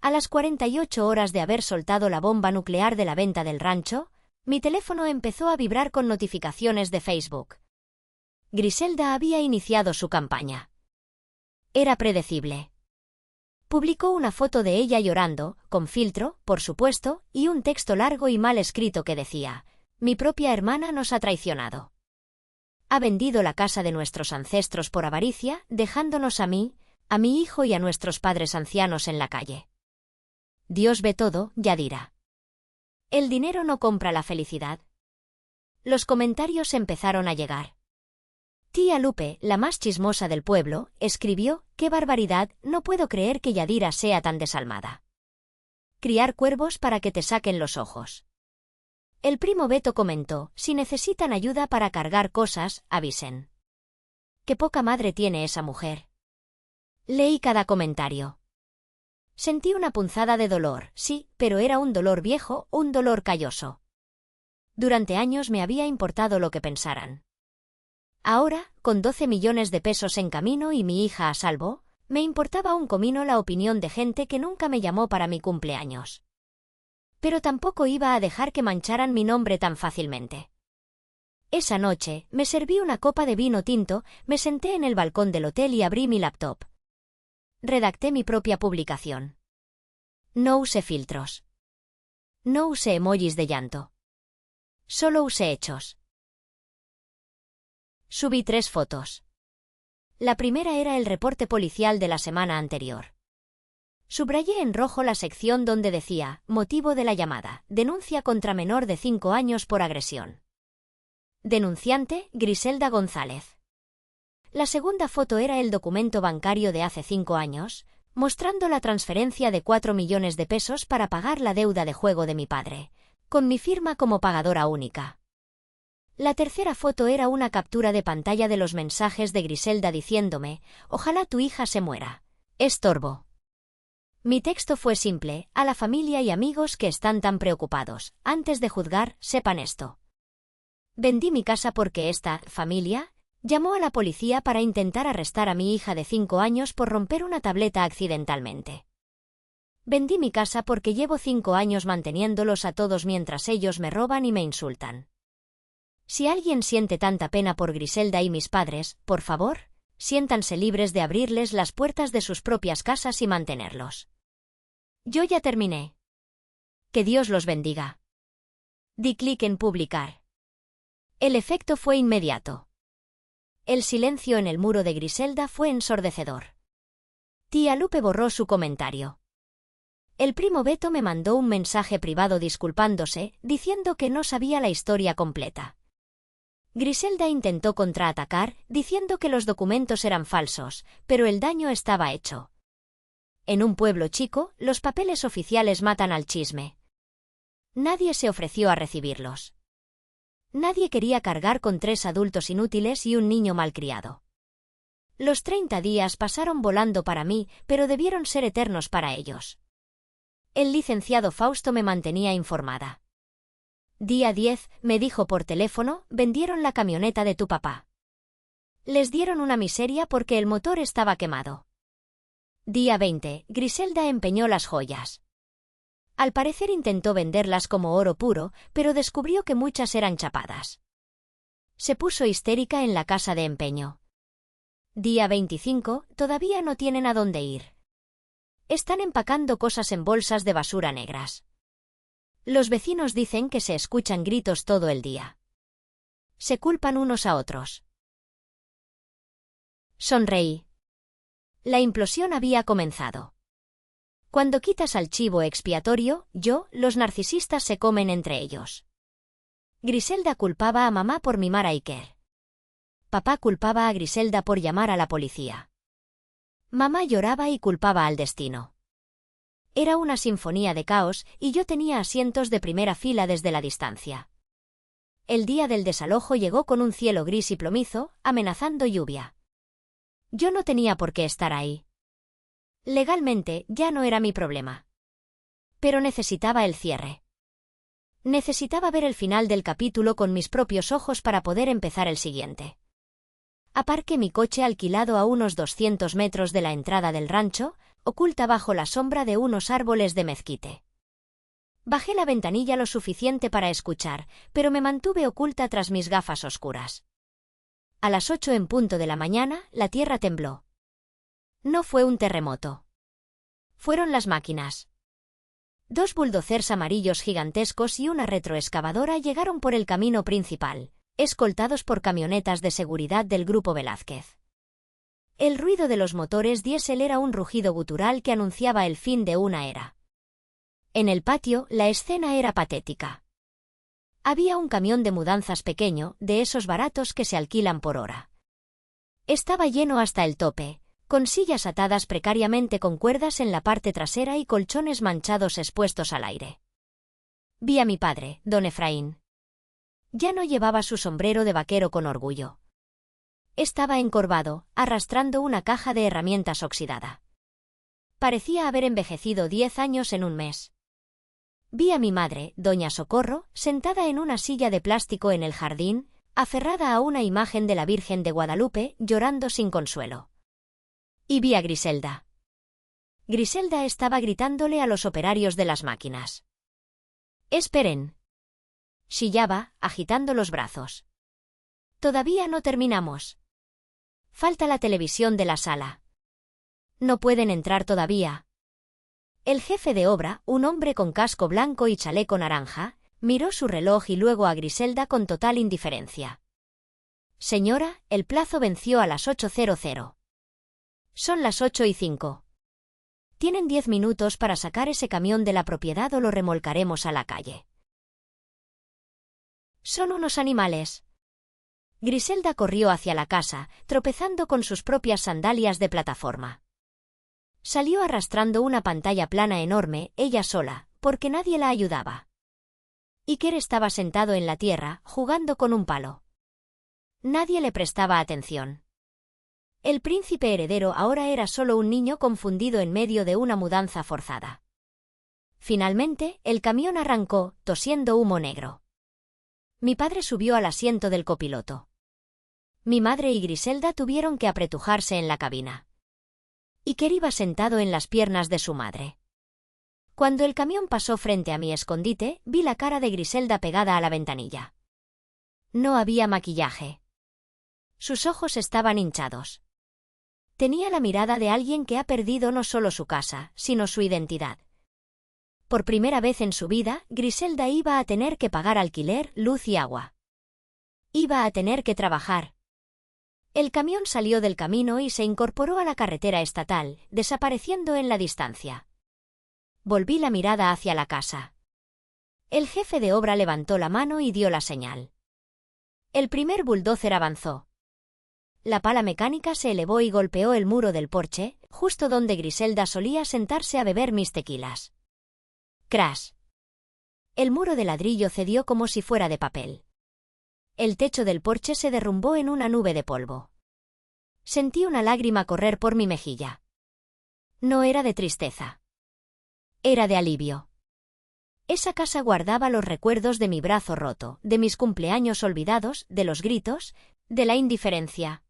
A las 48 horas de haber soltado la bomba nuclear de la venta del rancho, mi teléfono empezó a vibrar con notificaciones de Facebook. Griselda había iniciado su campaña. Era predecible. Publicó una foto de ella llorando, con filtro, por supuesto, y un texto largo y mal escrito que decía: mi propia hermana nos ha traicionado. Ha vendido la casa de nuestros ancestros por avaricia, dejándonos a mí, a mi hijo y a nuestros padres ancianos en la calle. Dios ve todo, Yadira. El dinero no compra la felicidad. Los comentarios empezaron a llegar. Tía Lupe, la más chismosa del pueblo, escribió: «¡Qué barbaridad! No puedo creer que Yadira sea tan desalmada. Criar cuervos para que te saquen los ojos». El primo Beto comentó: «Si necesitan ayuda para cargar cosas, avisen». «Qué poca madre tiene esa mujer». Leí cada comentario. Sentí una punzada de dolor, sí, pero era un dolor viejo, un dolor calloso. Durante años me había importado lo que pensaran. Ahora, con 12 millones de pesos en camino y mi hija a salvo, me importaba un comino la opinión de gente que nunca me llamó para mi cumpleaños. Pero tampoco iba a dejar que mancharan mi nombre tan fácilmente. Esa noche, me serví una copa de vino tinto, me senté en el balcón del hotel y abrí mi laptop. Redacté mi propia publicación. No usé filtros. No usé emojis de llanto. Solo usé hechos. Subí 3 fotos. La primera era el reporte policial de la semana anterior. Subrayé en rojo la sección donde decía, motivo de la llamada, denuncia contra menor de 5 años por agresión. Denunciante, Griselda González. La segunda foto era el documento bancario de hace 5 años, mostrando la transferencia de 4 millones de pesos para pagar la deuda de juego de mi padre, con mi firma como pagadora única. La tercera foto era una captura de pantalla de los mensajes de Griselda diciéndome, ojalá tu hija se muera. Estorbo. Mi texto fue simple, a la familia y amigos que están tan preocupados, antes de juzgar, sepan esto. Vendí mi casa porque esta familia llamó a la policía para intentar arrestar a mi hija de 5 años por romper una tableta accidentalmente. Vendí mi casa porque llevo 5 años manteniéndolos a todos mientras ellos me roban y me insultan. Si alguien siente tanta pena por Griselda y mis padres, por favor, siéntanse libres de abrirles las puertas de sus propias casas y mantenerlos. Yo ya terminé. Que Dios los bendiga. Di clic en publicar. El efecto fue inmediato. El silencio en el muro de Griselda fue ensordecedor. Tía Lupe borró su comentario. El primo Beto me mandó un mensaje privado disculpándose, diciendo que no sabía la historia completa. Griselda intentó contraatacar, diciendo que los documentos eran falsos, pero el daño estaba hecho. En un pueblo chico, los papeles oficiales matan al chisme. Nadie se ofreció a recibirlos. Nadie quería cargar con 3 adultos inútiles y un niño malcriado. Los 30 días pasaron volando para mí, pero debieron ser eternos para ellos. El licenciado Fausto me mantenía informada. Día 10, me dijo por teléfono, vendieron la camioneta de tu papá. Les dieron una miseria porque el motor estaba quemado. Día 20, Griselda empeñó las joyas. Al parecer intentó venderlas como oro puro, pero descubrió que muchas eran chapadas. Se puso histérica en la casa de empeño. Día 25, todavía no tienen a dónde ir. Están empacando cosas en bolsas de basura negras. Los vecinos dicen que se escuchan gritos todo el día. Se culpan unos a otros. Sonreí. La implosión había comenzado. Cuando quitas al chivo expiatorio, los narcisistas se comen entre ellos. Griselda culpaba a mamá por mimar a Iker. Papá culpaba a Griselda por llamar a la policía. Mamá lloraba y culpaba al destino. Era una sinfonía de caos y yo tenía asientos de primera fila desde la distancia. El día del desalojo llegó con un cielo gris y plomizo, amenazando lluvia. Yo no tenía por qué estar ahí. Legalmente, ya no era mi problema. Pero necesitaba el cierre. Necesitaba ver el final del capítulo con mis propios ojos para poder empezar el siguiente. Aparqué mi coche alquilado a unos 200 metros de la entrada del rancho, oculta bajo la sombra de unos árboles de mezquite. Bajé la ventanilla lo suficiente para escuchar, pero me mantuve oculta tras mis gafas oscuras. A las 8 en punto de la mañana, la tierra tembló. No fue un terremoto. Fueron las máquinas. 2 bulldozers amarillos gigantescos y una retroexcavadora llegaron por el camino principal, escoltados por camionetas de seguridad del Grupo Velázquez. El ruido de los motores diésel era un rugido gutural que anunciaba el fin de una era. En el patio, la escena era patética. Había un camión de mudanzas pequeño, de esos baratos que se alquilan por hora. Estaba lleno hasta el tope, con sillas atadas precariamente con cuerdas en la parte trasera y colchones manchados expuestos al aire. Vi a mi padre, don Efraín. Ya no llevaba su sombrero de vaquero con orgullo. Estaba encorvado, arrastrando una caja de herramientas oxidada. Parecía haber envejecido 10 años en un mes. Vi a mi madre, doña Socorro, sentada en una silla de plástico en el jardín, aferrada a una imagen de la Virgen de Guadalupe, llorando sin consuelo. Y vi a Griselda. Griselda estaba gritándole a los operarios de las máquinas. «¡Esperen!». Chillaba, agitando los brazos. «Todavía no terminamos. Falta la televisión de la sala». No pueden entrar todavía. El jefe de obra, un hombre con casco blanco y chaleco naranja, miró su reloj y luego a Griselda con total indiferencia. Señora, el plazo venció a las 8:00. Son las 8:05. Tienen 10 minutos para sacar ese camión de la propiedad o lo remolcaremos a la calle. Son unos animales. Griselda corrió hacia la casa, tropezando con sus propias sandalias de plataforma. Salió arrastrando una pantalla plana enorme, ella sola, porque nadie la ayudaba. Iker estaba sentado en la tierra, jugando con un palo. Nadie le prestaba atención. El príncipe heredero ahora era solo un niño confundido en medio de una mudanza forzada. Finalmente, el camión arrancó, tosiendo humo negro. Mi padre subió al asiento del copiloto. Mi madre y Griselda tuvieron que apretujarse en la cabina. Iker iba sentado en las piernas de su madre. Cuando el camión pasó frente a mi escondite, vi la cara de Griselda pegada a la ventanilla. No había maquillaje. Sus ojos estaban hinchados. Tenía la mirada de alguien que ha perdido no solo su casa, sino su identidad. Por primera vez en su vida, Griselda iba a tener que pagar alquiler, luz y agua. Iba a tener que trabajar. El camión salió del camino y se incorporó a la carretera estatal, desapareciendo en la distancia. Volví la mirada hacia la casa. El jefe de obra levantó la mano y dio la señal. El primer bulldozer avanzó. La pala mecánica se elevó y golpeó el muro del porche, justo donde Griselda solía sentarse a beber mis tequilas. ¡Crash! El muro de ladrillo cedió como si fuera de papel. El techo del porche se derrumbó en una nube de polvo. Sentí una lágrima correr por mi mejilla. No era de tristeza. Era de alivio. Esa casa guardaba los recuerdos de mi brazo roto, de mis cumpleaños olvidados, de los gritos, de la indiferencia.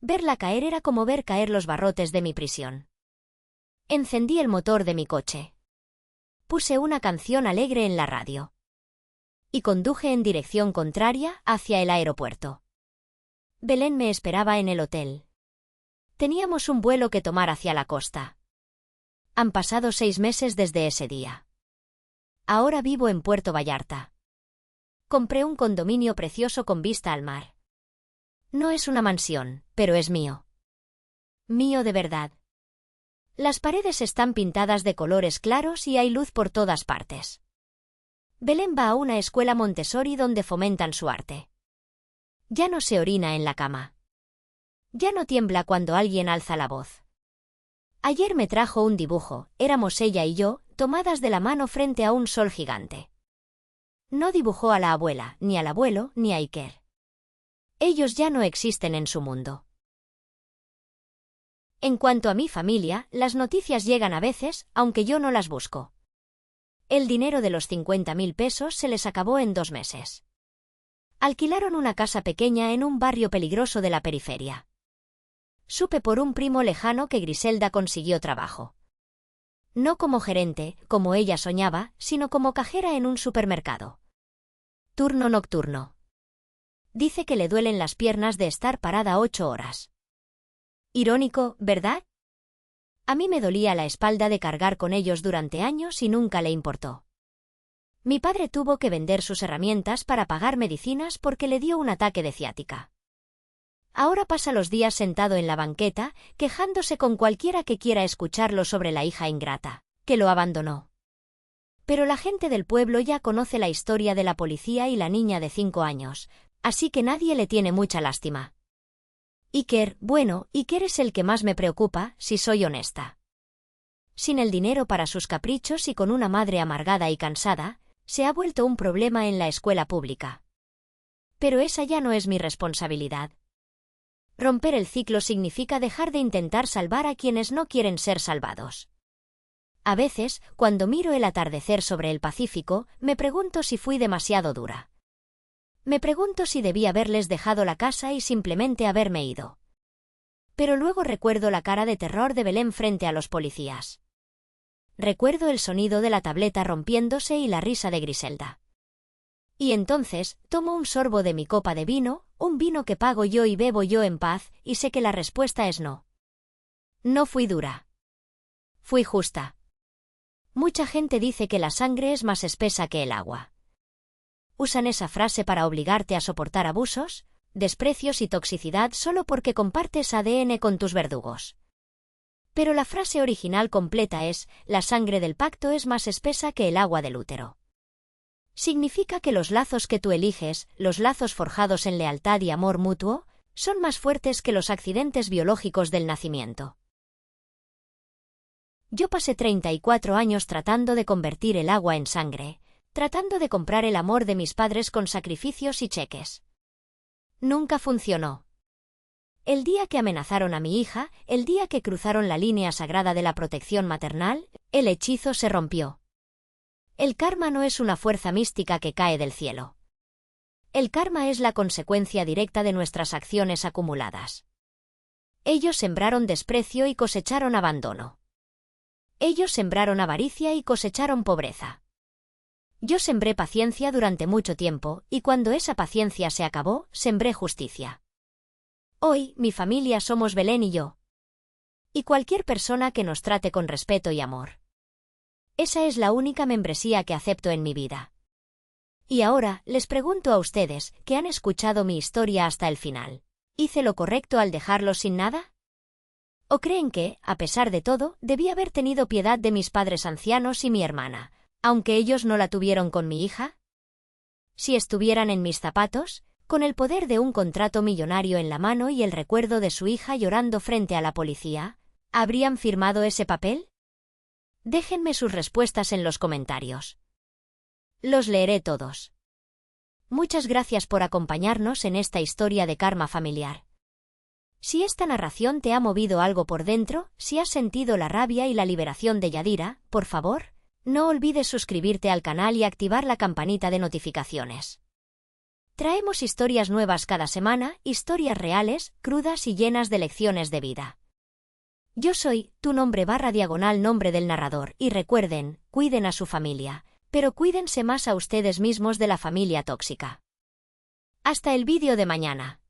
Verla caer era como ver caer los barrotes de mi prisión. Encendí el motor de mi coche. Puse una canción alegre en la radio. Y conduje en dirección contraria, hacia el aeropuerto. Belén me esperaba en el hotel. Teníamos un vuelo que tomar hacia la costa. Han pasado 6 meses desde ese día. Ahora vivo en Puerto Vallarta. Compré un condominio precioso con vista al mar. No es una mansión, pero es mío. Mío de verdad. Las paredes están pintadas de colores claros y hay luz por todas partes. Belén va a una escuela Montessori donde fomentan su arte. Ya no se orina en la cama. Ya no tiembla cuando alguien alza la voz. Ayer me trajo un dibujo, éramos ella y yo, tomadas de la mano frente a un sol gigante. No dibujó a la abuela, ni al abuelo, ni a Iker. Ellos ya no existen en su mundo. En cuanto a mi familia, las noticias llegan a veces, aunque yo no las busco. El dinero de los 50.000 pesos se les acabó en 2 meses. Alquilaron una casa pequeña en un barrio peligroso de la periferia. Supe por un primo lejano que Griselda consiguió trabajo. No como gerente, como ella soñaba, sino como cajera en un supermercado. Turno nocturno. Dice que le duelen las piernas de estar parada 8 horas. Irónico, ¿verdad? A mí me dolía la espalda de cargar con ellos durante años y nunca le importó. Mi padre tuvo que vender sus herramientas para pagar medicinas porque le dio un ataque de ciática. Ahora pasa los días sentado en la banqueta, quejándose con cualquiera que quiera escucharlo sobre la hija ingrata, que lo abandonó. Pero la gente del pueblo ya conoce la historia de la policía y la niña de 5 años, así que nadie le tiene mucha lástima. Iker es el que más me preocupa, si soy honesta. Sin el dinero para sus caprichos y con una madre amargada y cansada, se ha vuelto un problema en la escuela pública. Pero esa ya no es mi responsabilidad. Romper el ciclo significa dejar de intentar salvar a quienes no quieren ser salvados. A veces, cuando miro el atardecer sobre el Pacífico, me pregunto si fui demasiado dura. Me pregunto si debí haberles dejado la casa y simplemente haberme ido. Pero luego recuerdo la cara de terror de Belén frente a los policías. Recuerdo el sonido de la tableta rompiéndose y la risa de Griselda. Y entonces, tomo un sorbo de mi copa de vino, un vino que pago yo y bebo yo en paz, y sé que la respuesta es no. No fui dura. Fui justa. Mucha gente dice que la sangre es más espesa que el agua. Usan esa frase para obligarte a soportar abusos, desprecios y toxicidad solo porque compartes ADN con tus verdugos. Pero la frase original completa es: la sangre del pacto es más espesa que el agua del útero. Significa que los lazos que tú eliges, los lazos forjados en lealtad y amor mutuo, son más fuertes que los accidentes biológicos del nacimiento. Yo pasé 34 años tratando de convertir el agua en sangre, tratando de comprar el amor de mis padres con sacrificios y cheques. Nunca funcionó. El día que amenazaron a mi hija, el día que cruzaron la línea sagrada de la protección maternal, el hechizo se rompió. El karma no es una fuerza mística que cae del cielo. El karma es la consecuencia directa de nuestras acciones acumuladas. Ellos sembraron desprecio y cosecharon abandono. Ellos sembraron avaricia y cosecharon pobreza. Yo sembré paciencia durante mucho tiempo, y cuando esa paciencia se acabó, sembré justicia. Hoy, mi familia somos Belén y yo. Y cualquier persona que nos trate con respeto y amor. Esa es la única membresía que acepto en mi vida. Y ahora, les pregunto a ustedes, que han escuchado mi historia hasta el final: ¿hice lo correcto al dejarlos sin nada? ¿O creen que, a pesar de todo, debí haber tenido piedad de mis padres ancianos y mi hermana, aunque ellos no la tuvieron con mi hija? Si estuvieran en mis zapatos, con el poder de un contrato millonario en la mano y el recuerdo de su hija llorando frente a la policía, ¿habrían firmado ese papel? Déjenme sus respuestas en los comentarios. Los leeré todos. Muchas gracias por acompañarnos en esta historia de karma familiar. Si esta narración te ha movido algo por dentro, si has sentido la rabia y la liberación de Yadira, por favor, no olvides suscribirte al canal y activar la campanita de notificaciones. Traemos historias nuevas cada semana, historias reales, crudas y llenas de lecciones de vida. Yo soy tu nombre del narrador, y recuerden, cuiden a su familia, pero cuídense más a ustedes mismos de la familia tóxica. Hasta el vídeo de mañana.